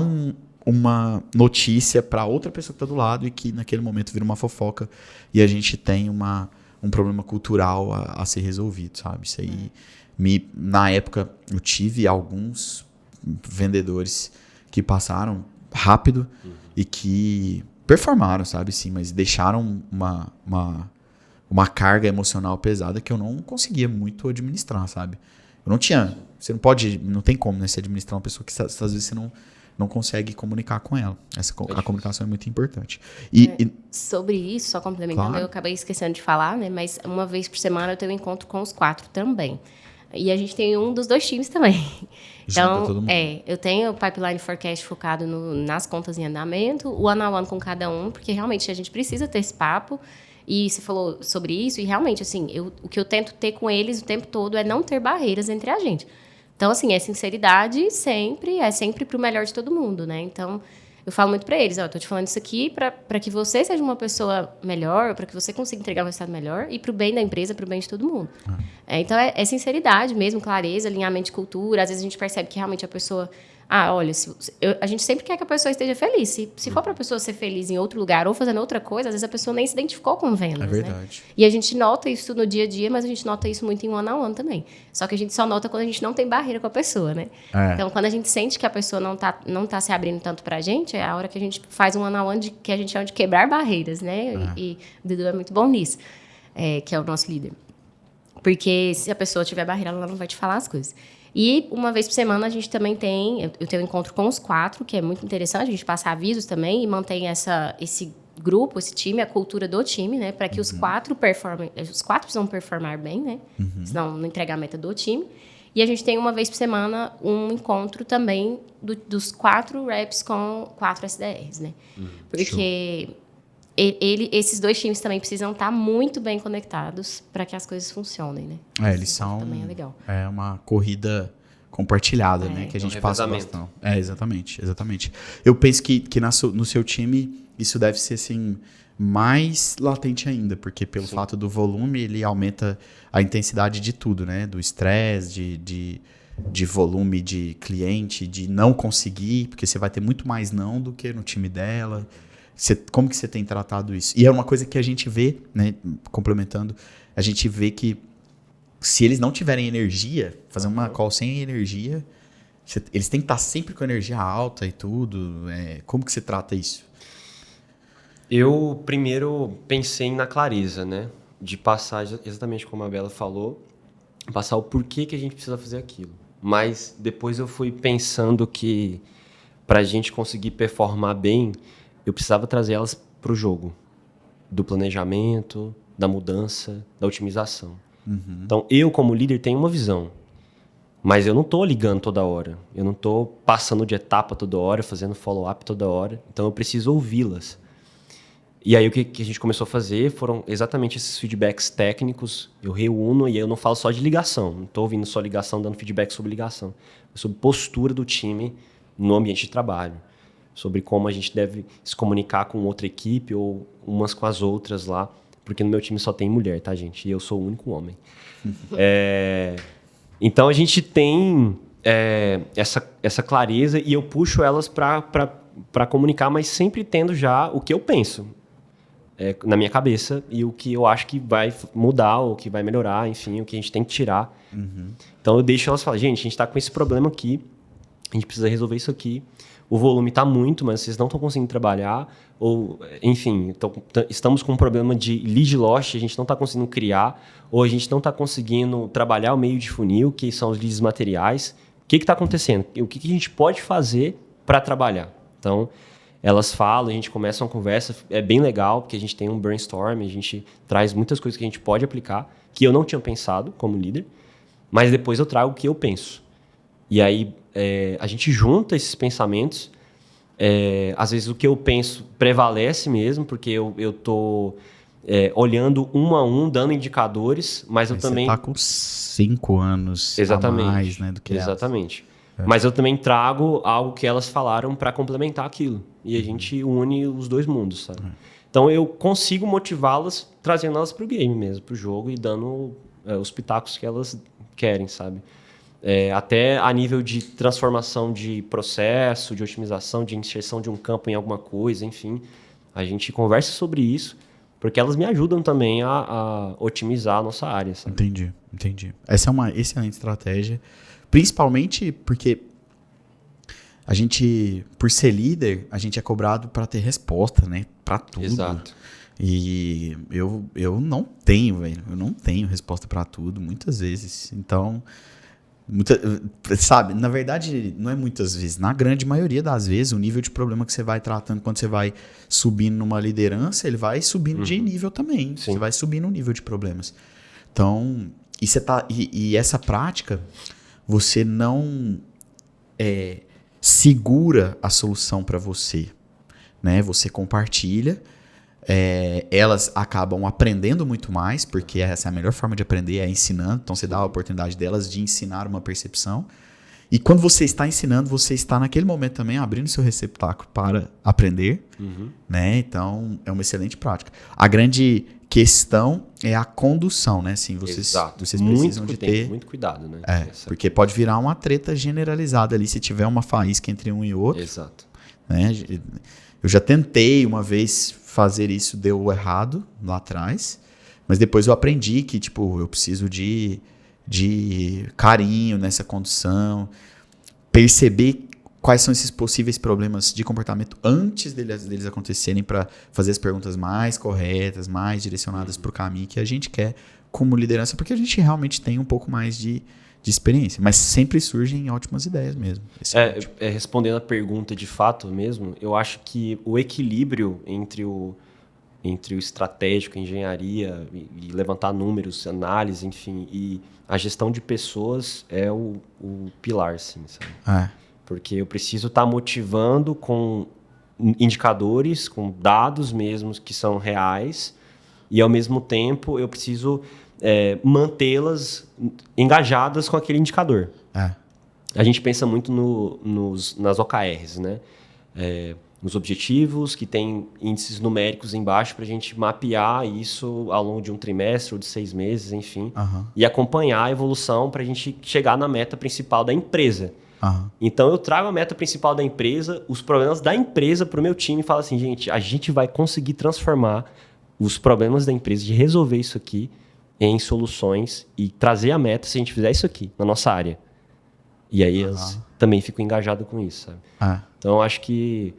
uma notícia para outra pessoa que está do lado e que naquele momento vira uma fofoca e a gente tem um problema cultural a ser resolvido, sabe? Isso aí, na época, eu tive alguns vendedores que passaram rápido e que performaram, sabe? Sim, mas deixaram uma carga emocional pesada que eu não conseguia muito administrar, sabe? Eu não tinha Você não pode, não tem como, né, se administrar uma pessoa que às vezes você não consegue comunicar com ela. A comunicação é muito importante. Sobre isso, só complementando, Claro. eu acabei esquecendo de falar, né? Mas uma vez por semana eu tenho um encontro com os 4 também. E a gente tem um dos 2 times também. Junta todo mundo. Eu tenho o Pipeline Forecast focado nas contas em andamento, o one-on-one com cada um, porque realmente a gente precisa ter esse papo. E você falou sobre isso, e realmente, assim, o que eu tento ter com eles o tempo todo é não ter barreiras entre a gente. Então, assim, é sinceridade sempre, é sempre pro melhor de todo mundo, né? Então, eu falo muito para eles, ó, eu tô te falando isso aqui para que você seja uma pessoa melhor, para que você consiga entregar um resultado melhor e pro bem da empresa, pro bem de todo mundo. Então, é sinceridade mesmo, clareza, alinhamento de cultura. Às vezes a gente percebe que realmente a pessoa... olha, a gente sempre quer que a pessoa esteja feliz. Se for para a pessoa ser feliz em outro lugar ou fazendo outra coisa, às vezes a pessoa nem se identificou com vendas, É verdade. né? E a gente nota isso no dia a dia, mas a gente nota isso muito em one-on-one também. Só que a gente só nota quando a gente não tem barreira com a pessoa, né? Então, quando a gente sente que a pessoa não tá se abrindo tanto pra gente, é a hora que a gente faz um one-on-one que a gente chama de quebrar barreiras, né? E o Dudu é muito bom nisso, que é o nosso líder. Porque se a pessoa tiver barreira, ela não vai te falar as coisas. E uma vez por semana a gente também eu tenho um encontro com os 4, que é muito interessante, a gente passa avisos também e mantém esse grupo, esse time, a cultura do time, né? Para que os 4 performem, os 4 precisam performar bem, né? Senão não entregar a meta do time. E a gente tem uma vez por semana um encontro também dos 4 reps com 4 SDRs, né? Porque esses 2 times também precisam estar muito bem conectados para que as coisas funcionem, né? Eles são... Também é legal. É uma corrida compartilhada, né? Que a gente passa bastante. Exatamente. Eu penso que no seu time isso deve ser, assim, mais latente ainda, porque pelo fato do volume, ele aumenta a intensidade de tudo, né? Do estresse, de volume de cliente, de não conseguir, porque você vai ter muito mais não do que no time dela. Como que você tem tratado isso? E é uma coisa que a gente vê, né, complementando, a gente vê que se eles não tiverem energia, fazer uma call sem energia, eles têm que estar sempre com energia alta e tudo. Como que você trata isso? Eu primeiro pensei na clareza, né? De passar, exatamente como a Bela falou, passar o porquê que a gente precisa fazer aquilo. Mas depois eu fui pensando que para a gente conseguir performar bem, eu precisava trazer elas para o jogo, do planejamento, da mudança, da otimização. Então, eu, como líder, tenho uma visão, mas eu não estou ligando toda hora, eu não estou passando de etapa toda hora, fazendo follow-up toda hora, então eu preciso ouvi-las. E aí o que a gente começou a fazer foram exatamente esses feedbacks técnicos, eu reúno e eu não falo só de ligação, não estou ouvindo só ligação, dando feedback sobre ligação, sobre postura do time no ambiente de trabalho, sobre como a gente deve se comunicar com outra equipe ou umas com as outras lá, porque no meu time só tem mulher, tá, gente? E eu sou o único homem. Então, a gente tem essa clareza e eu puxo elas para comunicar, mas sempre tendo já o que eu penso na minha cabeça e o que eu acho que vai mudar ou que vai melhorar, enfim, o que a gente tem que tirar. Então, eu deixo elas falar, gente, a gente está com esse problema aqui, a gente precisa resolver isso aqui. O volume está muito, mas vocês não estão conseguindo trabalhar. Ou, enfim, estamos com um problema de lead loss, a gente não está conseguindo criar. Ou a gente não está conseguindo trabalhar o meio de funil, que são os leads materiais. O que está acontecendo? O que a gente pode fazer para trabalhar? Então, elas falam, a gente começa uma conversa. É bem legal, porque a gente tem um brainstorm, a gente traz muitas coisas que a gente pode aplicar, que eu não tinha pensado como líder, mas depois eu trago o que eu penso. E aí, a gente junta esses pensamentos. Às vezes o que eu penso prevalece mesmo, porque eu estou olhando um a um, dando indicadores, mas eu também... Você está com 5 anos a mais, né, do que exatamente. Mas eu também trago algo que elas falaram para complementar aquilo. E a gente une os dois mundos, sabe? Então eu consigo motivá-las, trazendo elas para o game mesmo, para o jogo, e dando os pitacos que elas querem, sabe? Até a nível de transformação de processo, de otimização, de inserção de um campo em alguma coisa, enfim. A gente conversa sobre isso, porque elas me ajudam também a otimizar a nossa área, sabe? Entendi. Essa é uma excelente estratégia, principalmente porque a gente, por ser líder, a gente é cobrado para ter resposta, né? Para tudo. Exato. E eu não tenho, velho. Eu não tenho resposta para tudo, muitas vezes. Então... Sabe, na verdade, não é muitas vezes. Na grande maioria das vezes, o nível de problema que você vai tratando quando você vai subindo numa liderança, ele vai subindo de nível também. Sim. Você vai subindo o nível de problemas. Então, e essa prática, você não segura a solução para você. Né? Você compartilha. Elas acabam aprendendo muito mais, porque essa é a melhor forma de aprender, é ensinando. Então, você dá a oportunidade delas de ensinar uma percepção. E quando você está ensinando, você está naquele momento também abrindo seu receptáculo para aprender. Né? Então, é uma excelente prática. A grande questão é a condução, né? Assim, vocês precisam de ter muito cuidado, né? Porque pode virar uma treta generalizada ali se tiver uma faísca entre um e outro. Exato. Né? Eu já tentei uma vez fazer isso, deu errado lá atrás, mas depois eu aprendi que, tipo, eu preciso de carinho nessa condução, perceber quais são esses possíveis problemas de comportamento antes deles acontecerem, para fazer as perguntas mais corretas, mais direcionadas para o caminho que a gente quer como liderança, porque a gente realmente tem um pouco mais de experiência, mas sempre surgem ótimas ideias mesmo. Respondendo a pergunta de fato mesmo, eu acho que o equilíbrio entre o estratégico, engenharia e levantar números, análise, enfim, e a gestão de pessoas é o pilar, sim, sabe? Porque eu preciso estar motivando com indicadores, com dados mesmos que são reais, e ao mesmo tempo eu preciso mantê-las engajadas com aquele indicador. A gente pensa muito nas OKRs, né? Nos objetivos, que tem índices numéricos embaixo para a gente mapear isso ao longo de um trimestre ou de 6 meses, enfim, e acompanhar a evolução para a gente chegar na meta principal da empresa. Então eu trago a meta principal da empresa, os problemas da empresa para o meu time e falo assim, gente, a gente vai conseguir transformar os problemas da empresa, de resolver isso aqui em soluções e trazer a meta se a gente fizer isso aqui, na nossa área. E aí elas também ficam engajadas com isso, sabe? Então eu acho que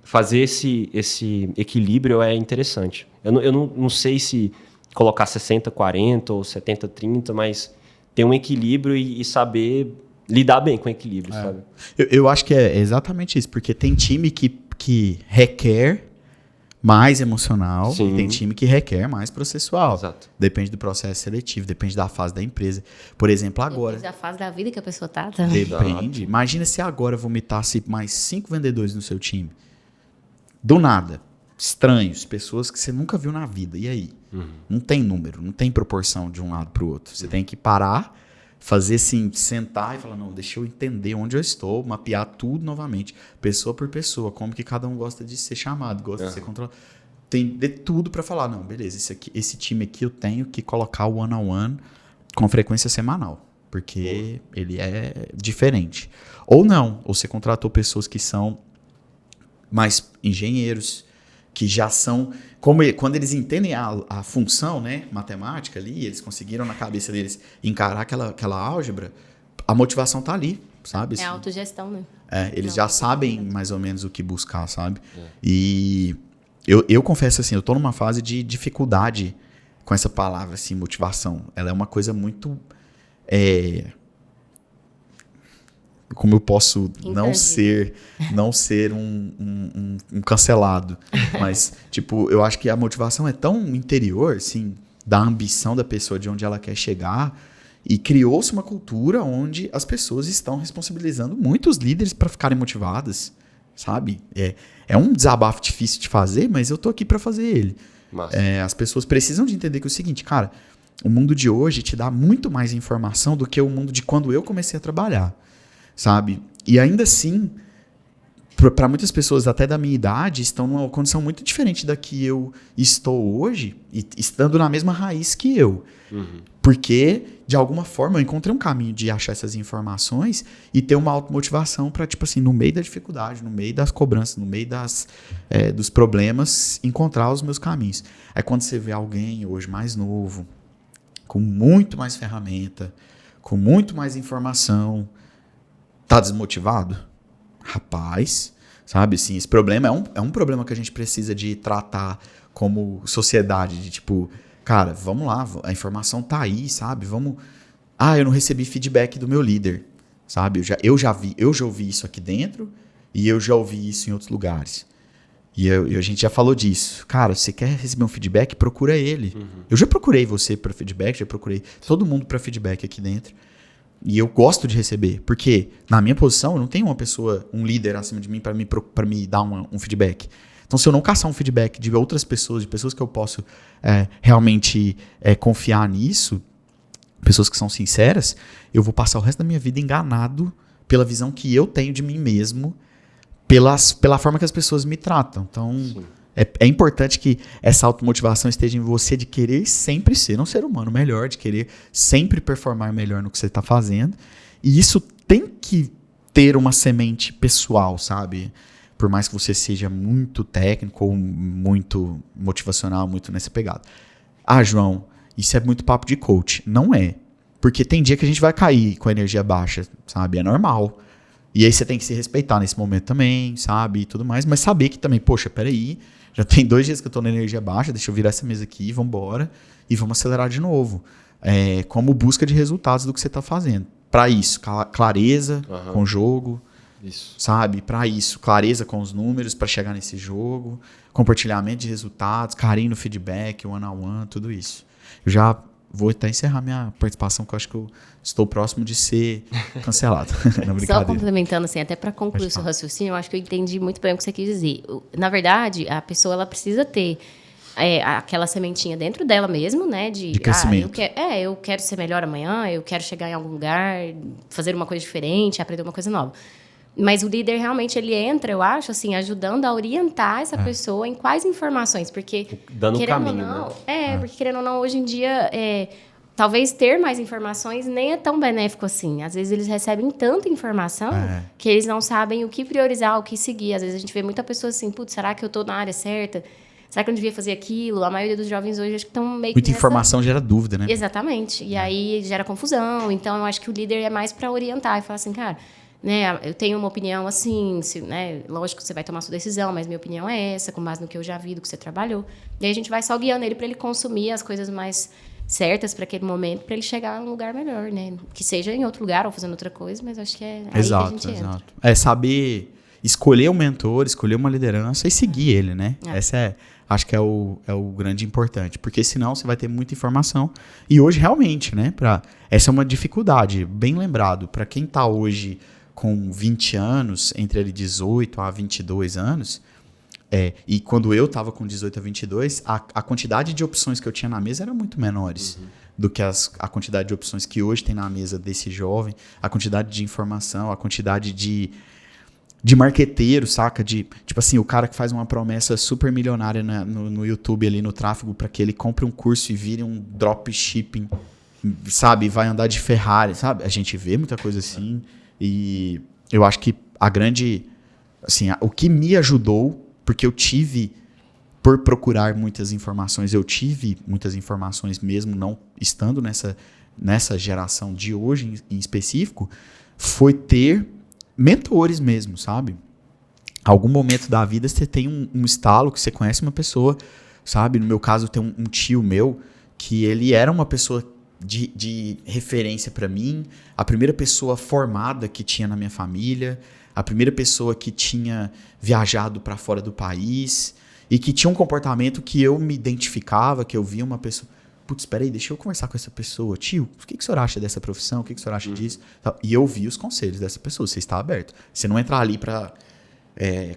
fazer esse equilíbrio é interessante. Eu não sei se colocar 60-40 ou 70-30, mas ter um equilíbrio e saber lidar bem com o equilíbrio, sabe? Eu acho que é exatamente isso, porque tem time que requer mais emocional. Sim. E tem time que requer mais processual. Exato. Depende do processo seletivo, depende da fase da empresa. Por exemplo, agora... Depende da fase da vida que a pessoa tá também. Depende. Imagina se agora vomitasse mais 5 vendedores no seu time. Do nada. Estranhos. Pessoas que você nunca viu na vida. E aí? Não tem número, não tem proporção de um lado para o outro. Você tem que parar, fazer assim, sentar e falar, não, deixa eu entender onde eu estou, mapear tudo novamente, pessoa por pessoa, como que cada um gosta de ser chamado, gosta de ser controlado. Tem de tudo para falar, não, beleza, esse time aqui eu tenho que colocar o one-on-one com frequência semanal, porque ele é diferente. Ou não, ou você contratou pessoas que são mais engenheiros, que já são, quando eles entendem a função, né, matemática ali, eles conseguiram na cabeça deles encarar aquela álgebra, a motivação tá ali, sabe? É autogestão, né? Eles já sabem mais ou menos o que buscar, sabe? E eu confesso assim, eu tô numa fase de dificuldade com essa palavra, assim, motivação. Ela é uma coisa muito... como eu posso não ser um cancelado. Mas, tipo, eu acho que a motivação é tão interior, assim, da ambição da pessoa, de onde ela quer chegar. E criou-se uma cultura onde as pessoas estão responsabilizando muitos líderes para ficarem motivadas, sabe? É um desabafo difícil de fazer, mas eu tô aqui para fazer ele. As pessoas precisam de entender que é o seguinte, cara, o mundo de hoje te dá muito mais informação do que o mundo de quando eu comecei a trabalhar. Sabe? E ainda assim, para muitas pessoas até da minha idade, estão numa condição muito diferente da que eu estou hoje, e estando na mesma raiz que eu. Porque, de alguma forma, eu encontrei um caminho de achar essas informações e ter uma automotivação para, tipo assim, no meio da dificuldade, no meio das cobranças, no meio dos problemas, encontrar os meus caminhos. Aí quando você vê alguém hoje mais novo, com muito mais ferramenta, com muito mais informação, tá desmotivado? Rapaz, sabe, assim, esse problema é um problema que a gente precisa de tratar como sociedade, de tipo, cara, vamos lá, a informação tá aí, sabe, vamos eu não recebi feedback do meu líder, sabe? Eu já ouvi isso aqui dentro e eu já ouvi isso em outros lugares. E a gente já falou disso. Cara, você quer receber um feedback? Procura ele. Eu já procurei você para feedback, já procurei todo mundo para feedback aqui dentro. E eu gosto de receber, porque na minha posição eu não tenho uma pessoa, um líder acima de mim para me dar um feedback. Então, se eu não caçar um feedback de outras pessoas, de pessoas que eu posso realmente confiar nisso, pessoas que são sinceras, eu vou passar o resto da minha vida enganado pela visão que eu tenho de mim mesmo, pela forma que as pessoas me tratam. Então, é importante que essa automotivação esteja em você de querer sempre ser um ser humano melhor, de querer sempre performar melhor no que você está fazendo. E isso tem que ter uma semente pessoal, sabe? Por mais que você seja muito técnico ou muito motivacional, muito nessa pegada. João, isso é muito papo de coach. Não é. Porque tem dia que a gente vai cair com a energia baixa, sabe? É normal. E aí você tem que se respeitar nesse momento também, sabe? E tudo mais. Mas saber que também, poxa, peraí, já tem 2 dias que eu tô na energia baixa, deixa eu virar essa mesa aqui, vambora. E vamos acelerar de novo. Como busca de resultados do que você tá fazendo. Para isso, clareza com o jogo. Isso. Sabe? Para isso, clareza com os números, para chegar nesse jogo. Compartilhamento de resultados, carinho no feedback, one-on-one, tudo isso. Eu já vou até encerrar minha participação, que eu acho que eu estou próximo de ser cancelado. Não, só complementando, assim, até para concluir o seu raciocínio, eu acho que eu entendi muito bem o que você quis dizer. Na verdade, a pessoa ela precisa ter aquela sementinha dentro dela mesmo, né? De crescimento. Eu quero ser melhor amanhã, eu quero chegar em algum lugar, fazer uma coisa diferente, aprender uma coisa nova. Mas o líder realmente ele entra, eu acho, assim, ajudando a orientar essa pessoa em quais informações, porque dando um caminho, ou não, né? Porque querendo ou não, hoje em dia, talvez ter mais informações nem é tão benéfico assim. Às vezes eles recebem tanta informação que eles não sabem o que priorizar, o que seguir. Às vezes a gente vê muita pessoa assim, putz, será que eu tô na área certa? Será que eu não devia fazer aquilo? A maioria dos jovens hoje acho que estão meio que muita informação gera dúvida, né? Exatamente. E aí gera confusão. Então eu acho que o líder é mais para orientar e falar assim, cara, né, eu tenho uma opinião assim, né, lógico que você vai tomar sua decisão, mas minha opinião é essa, com base no que eu já vi, do que você trabalhou. E aí a gente vai só guiando ele para ele consumir as coisas mais certas para aquele momento, para ele chegar a um lugar melhor, né? Que seja em outro lugar ou fazendo outra coisa, mas acho que é aí que a gente entra. Saber escolher um mentor, escolher uma liderança e seguir ele, né? Essa acho que é o grande importante, porque senão você vai ter muita informação. E hoje realmente, né? Essa é uma dificuldade, bem lembrado, para quem está hoje com 20 anos, entre ali 18 a 22 anos, e quando eu estava com 18 a 22, a quantidade de opções que eu tinha na mesa era muito menores do que a quantidade de opções que hoje tem na mesa desse jovem, a quantidade de informação, a quantidade de marqueteiro, saca? Tipo assim, o cara que faz uma promessa super milionária no YouTube ali no tráfego para que ele compre um curso e vire um dropshipping, sabe? Vai andar de Ferrari, sabe? A gente vê muita coisa assim. E eu acho que o que me ajudou, porque eu tive, por procurar muitas informações, eu tive muitas informações mesmo, não estando nessa geração de hoje em específico, foi ter mentores mesmo, sabe? Algum momento da vida você tem um estalo, que você conhece uma pessoa, sabe? No meu caso, tem um tio meu, que ele era uma pessoa de referência para mim, a primeira pessoa formada que tinha na minha família, a primeira pessoa que tinha viajado para fora do país e que tinha um comportamento que eu me identificava, que eu via uma pessoa, putz, espera aí, deixa eu conversar com essa pessoa, tio, o que o senhor acha dessa profissão, o que o senhor acha disso? E eu vi os conselhos dessa pessoa, você está aberto, você não entrar ali para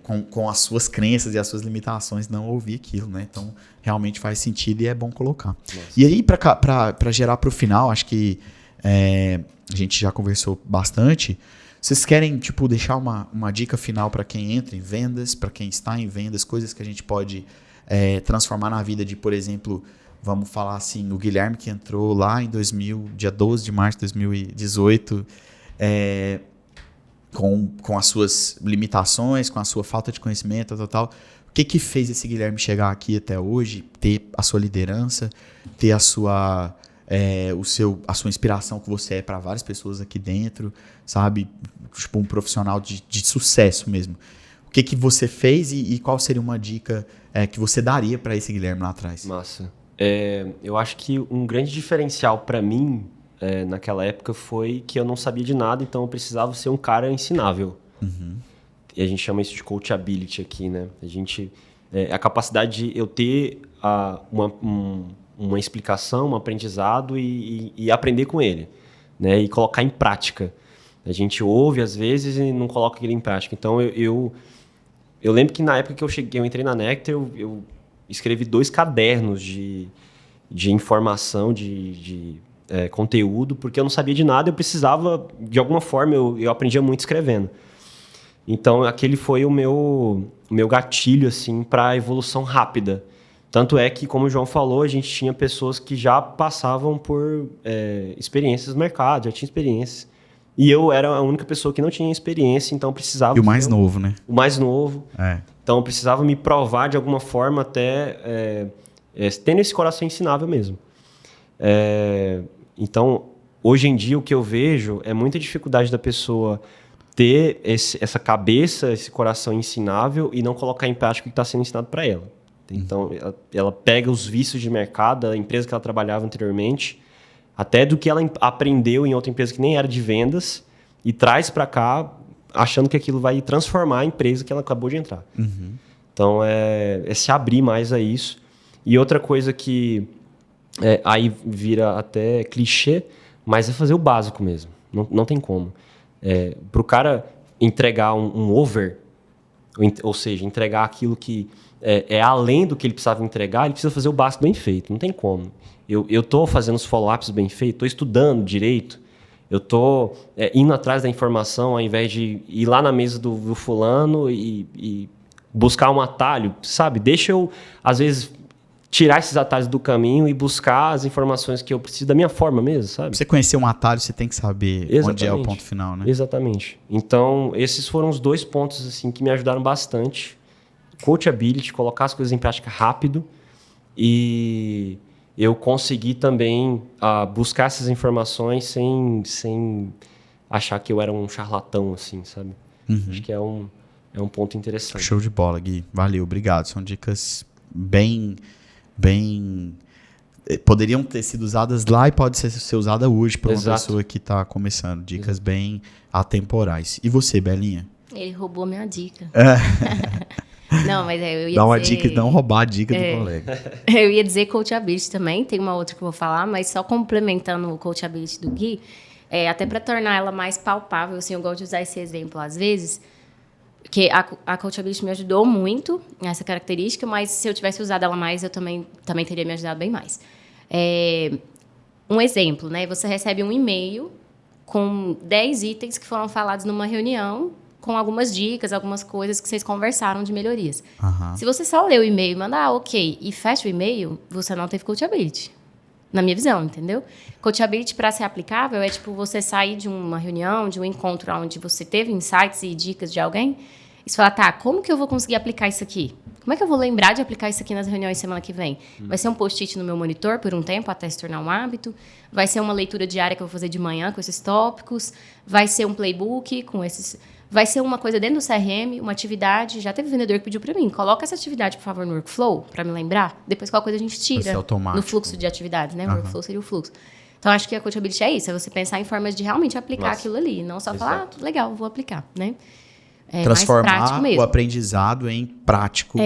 com as suas crenças e as suas limitações, não ouvir aquilo, né? Então, realmente faz sentido e é bom colocar. Nossa. E aí, para gerar para o final, acho que a gente já conversou bastante. Vocês querem, deixar uma dica final para quem entra em vendas, para quem está em vendas, coisas que a gente pode transformar na vida de, por exemplo, vamos falar assim, o Guilherme que entrou lá em dia 12 de março de 2018, com as suas limitações, com a sua falta de conhecimento, tal. O que fez esse Guilherme chegar aqui até hoje, ter a sua liderança, ter a sua inspiração que você é para várias pessoas aqui dentro, sabe? Um profissional de sucesso mesmo. O que você fez e qual seria uma dica que você daria para esse Guilherme lá atrás? Massa. Eu acho que um grande diferencial para mim, naquela época foi que eu não sabia de nada, então eu precisava ser um cara ensinável. E a gente chama isso de coachability aqui, né? A capacidade de eu ter uma explicação, um aprendizado e aprender com ele, né? E colocar em prática. A gente ouve às vezes e não coloca aquilo em prática. Então eu lembro que na época que eu entrei na Nectar, eu escrevi 2 cadernos de informação, de conteúdo, porque eu não sabia de nada, eu precisava, de alguma forma, eu aprendia muito escrevendo. Então, aquele foi o meu gatilho, assim, para a evolução rápida. Tanto é que, como o João falou, a gente tinha pessoas que já passavam por experiências no mercado, já tinha experiências. E eu era a única pessoa que não tinha experiência, então precisava... E o mais novo, né? O mais novo. É. Então, eu precisava me provar de alguma forma até tendo esse coração ensinável mesmo. Então, hoje em dia, o que eu vejo é muita dificuldade da pessoa ter essa cabeça, esse coração ensinável e não colocar em prática o que está sendo ensinado para ela. Então, ela pega os vícios de mercado da empresa que ela trabalhava anteriormente, até do que ela aprendeu em outra empresa que nem era de vendas, e traz para cá achando que aquilo vai transformar a empresa que ela acabou de entrar. Então, é se abrir mais a isso. E outra coisa que aí vira até clichê, mas é fazer o básico mesmo. Não tem como. Para o cara entregar um over, ou seja, entregar aquilo que é além do que ele precisava entregar, ele precisa fazer o básico bem feito. Não tem como. Eu estou fazendo os follow-ups bem feitos, estou estudando direito, eu estou indo atrás da informação ao invés de ir lá na mesa do fulano e buscar um atalho, sabe? Deixa eu, às vezes, tirar esses atalhos do caminho e buscar as informações que eu preciso da minha forma mesmo, sabe? Pra você conhecer um atalho, você tem que saber onde é o ponto final, né? Exatamente. Então, esses foram os 2 pontos assim, que me ajudaram bastante. Coachability, colocar as coisas em prática rápido, e eu consegui também buscar essas informações sem achar que eu era um charlatão, assim, sabe? Acho que é um ponto interessante. Show de bola, Gui. Valeu, obrigado. São dicas bem poderiam ter sido usadas lá e pode ser usada hoje para uma pessoa que está começando. Dicas bem atemporais. E você, Belinha? Ele roubou minha dica. Não, mas eu ia Dá uma dizer... dica e não roubar a dica do colega. Eu ia dizer coachability também, tem uma outra que eu vou falar, mas só complementando o coachability do Gui, até para tornar ela mais palpável, assim, eu gosto de usar esse exemplo às vezes, porque a coachability me ajudou muito nessa característica, mas se eu tivesse usado ela mais, eu também teria me ajudado bem mais. Um exemplo, né? Você recebe um e-mail com 10 itens que foram falados numa reunião, com algumas dicas, algumas coisas que vocês conversaram de melhorias. Se você só lê o e-mail e manda, ok, e fecha o e-mail, você não teve coachability. Na minha visão, entendeu? Coachability, para ser aplicável, é tipo você sair de uma reunião, de um encontro onde você teve insights e dicas de alguém, e você fala, tá, como que eu vou conseguir aplicar isso aqui? Como é que eu vou lembrar de aplicar isso aqui nas reuniões semana que vem? Vai ser um post-it no meu monitor por um tempo, até se tornar um hábito? Vai ser uma leitura diária que eu vou fazer de manhã com esses tópicos? Vai ser um playbook com esses... Vai ser uma coisa dentro do CRM, uma atividade. Já teve vendedor que pediu para mim, coloca essa atividade, por favor, no workflow, para me lembrar. Depois, qualquer coisa a gente tira no fluxo de atividades, né? O workflow seria o fluxo. Então, acho que a coachability é isso, é você pensar em formas de realmente aplicar aquilo ali. Não só falar, legal, vou aplicar, né? Transformar o aprendizado em prático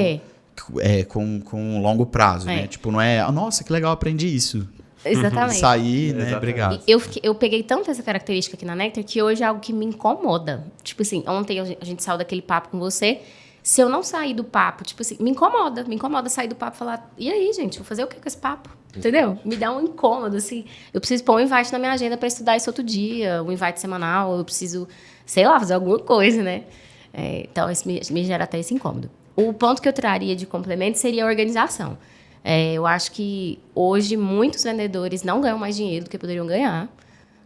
com longo prazo, né? Tipo, não é, nossa, que legal, aprendi isso. Exatamente. Sair, né? Obrigado. Eu peguei tanto essa característica aqui na Nectar que hoje é algo que me incomoda. Tipo assim, ontem a gente saiu daquele papo com você. Se eu não sair do papo, tipo assim, me incomoda sair do papo e falar, e aí, gente, vou fazer o que com esse papo? Entendeu? Me dá um incômodo, assim. Eu preciso pôr um invite na minha agenda para estudar isso outro dia, um invite semanal, eu preciso, sei lá, fazer alguma coisa, né? Então, isso me gera até esse incômodo. O ponto que eu traria de complemento seria a organização. Eu acho que hoje muitos vendedores não ganham mais dinheiro do que poderiam ganhar,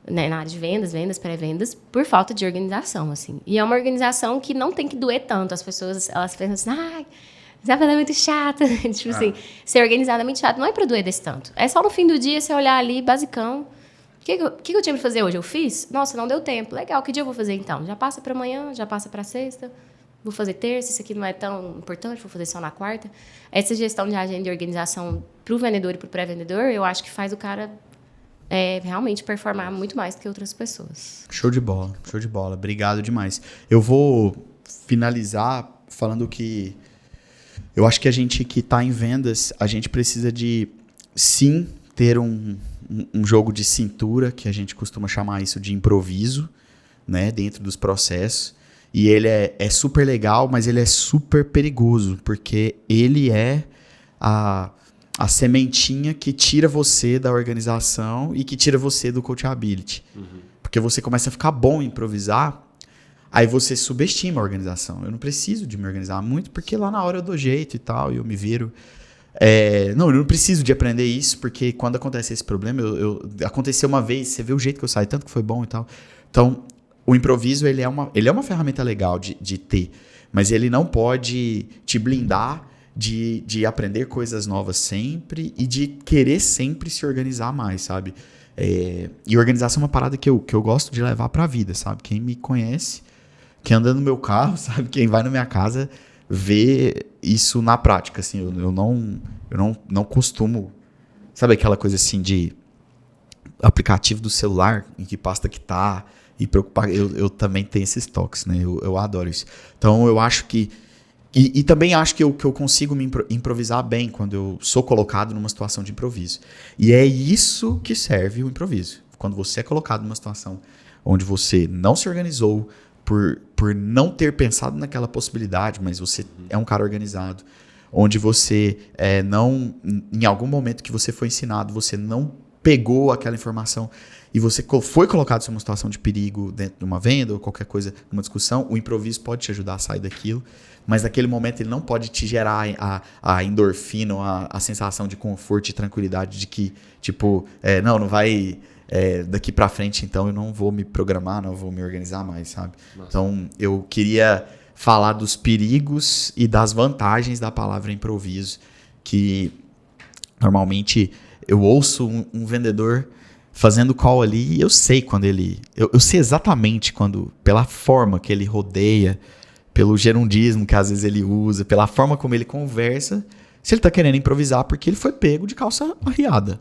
né, na área de vendas, pré-vendas, por falta de organização, assim. E é uma organização que não tem que doer tanto. As pessoas, elas pensam assim, você é muito chata. Tipo assim, ser organizadamente chato não é para doer desse tanto. É só no fim do dia você olhar ali, basicão. O que eu tinha para fazer hoje? Eu fiz? Nossa, não deu tempo. Legal, que dia eu vou fazer então? Já passa para amanhã, já passa para sexta. Vou fazer terça, isso aqui não é tão importante, vou fazer só na quarta. Essa gestão de agenda e organização para o vendedor e para o pré-vendedor, eu acho que faz o cara realmente performar muito mais do que outras pessoas. Show de bola, show de bola. Obrigado demais. Eu vou finalizar falando que eu acho que a gente que está em vendas, a gente precisa de, sim, ter um jogo de cintura, que a gente costuma chamar isso de improviso, né, dentro dos processos. E ele é super legal, mas ele é super perigoso, porque ele é a sementinha que tira você da organização e que tira você do coachability. Porque você começa a ficar bom em improvisar, aí você subestima a organização. Eu não preciso de me organizar muito, porque lá na hora eu dou jeito e tal, e eu me viro. Não, eu não preciso de aprender isso, porque quando acontece esse problema, aconteceu uma vez, você vê o jeito que eu saio, tanto que foi bom e tal. Então, o improviso, ele é uma ferramenta legal de ter, mas ele não pode te blindar de aprender coisas novas sempre e de querer sempre se organizar mais, sabe? E organização é uma parada que eu gosto de levar pra vida, sabe? Quem me conhece, quem anda no meu carro, sabe? Quem vai na minha casa vê isso na prática, assim. Eu não costumo... Sabe aquela coisa assim de aplicativo do celular, em que pasta que tá, e preocupar... Eu também tenho esses toques, né? Eu adoro isso. Então, eu acho que... E também acho que eu consigo me improvisar bem quando eu sou colocado numa situação de improviso. E é isso que serve o improviso. Quando você é colocado numa situação onde você não se organizou por não ter pensado naquela possibilidade, mas você é um cara organizado, onde você não, em algum momento que você foi ensinado, você não pegou aquela informação e você foi colocado em uma situação de perigo dentro de uma venda ou qualquer coisa, numa discussão, o improviso pode te ajudar a sair daquilo, mas naquele momento ele não pode te gerar a endorfina, a sensação de conforto e tranquilidade de que, tipo, não vai... daqui pra frente, então, eu não vou me programar, não vou me organizar mais, sabe? Nossa. Então, eu queria falar dos perigos e das vantagens da palavra improviso, que normalmente eu ouço um vendedor fazendo call ali e eu sei quando ele... Eu sei exatamente quando, pela forma que ele rodeia, pelo gerundismo que às vezes ele usa, pela forma como ele conversa, se ele tá querendo improvisar porque ele foi pego de calça arriada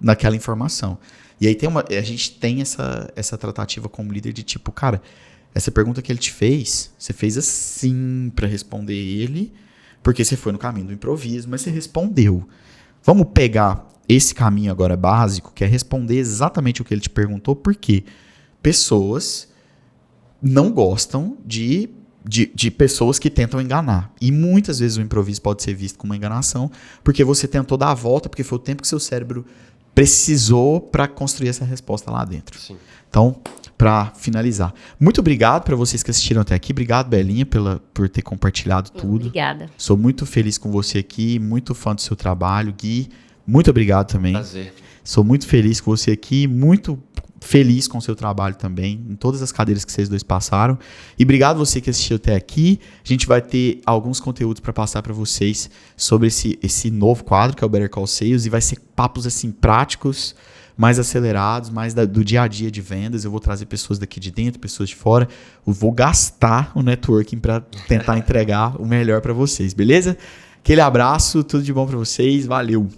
naquela informação. E aí a gente tem essa tratativa como líder de tipo, cara, essa pergunta que ele te fez, você fez assim para responder ele, porque você foi no caminho do improviso, mas você respondeu. Vamos pegar esse caminho agora básico, que é responder exatamente o que ele te perguntou, porque pessoas não gostam de pessoas que tentam enganar. E muitas vezes o improviso pode ser visto como uma enganação, porque você tentou dar a volta, porque foi o tempo que seu cérebro precisou para construir essa resposta lá dentro. Sim. Então, para finalizar, muito obrigado para vocês que assistiram até aqui. Obrigado, Belinha, por ter compartilhado tudo. Obrigada. Sou muito feliz com você aqui, muito fã do seu trabalho. Gui, muito obrigado também. Prazer. Sou muito feliz com você aqui, muito feliz com o seu trabalho também, em todas as cadeiras que vocês dois passaram. E obrigado você que assistiu até aqui. A gente vai ter alguns conteúdos para passar para vocês sobre esse novo quadro, que é o Better Call Sales, e vai ser papos assim práticos, mais acelerados, mais do dia a dia de vendas. Eu vou trazer pessoas daqui de dentro, pessoas de fora. Eu vou gastar o networking para tentar entregar o melhor para vocês, beleza? Aquele abraço, tudo de bom para vocês. Valeu!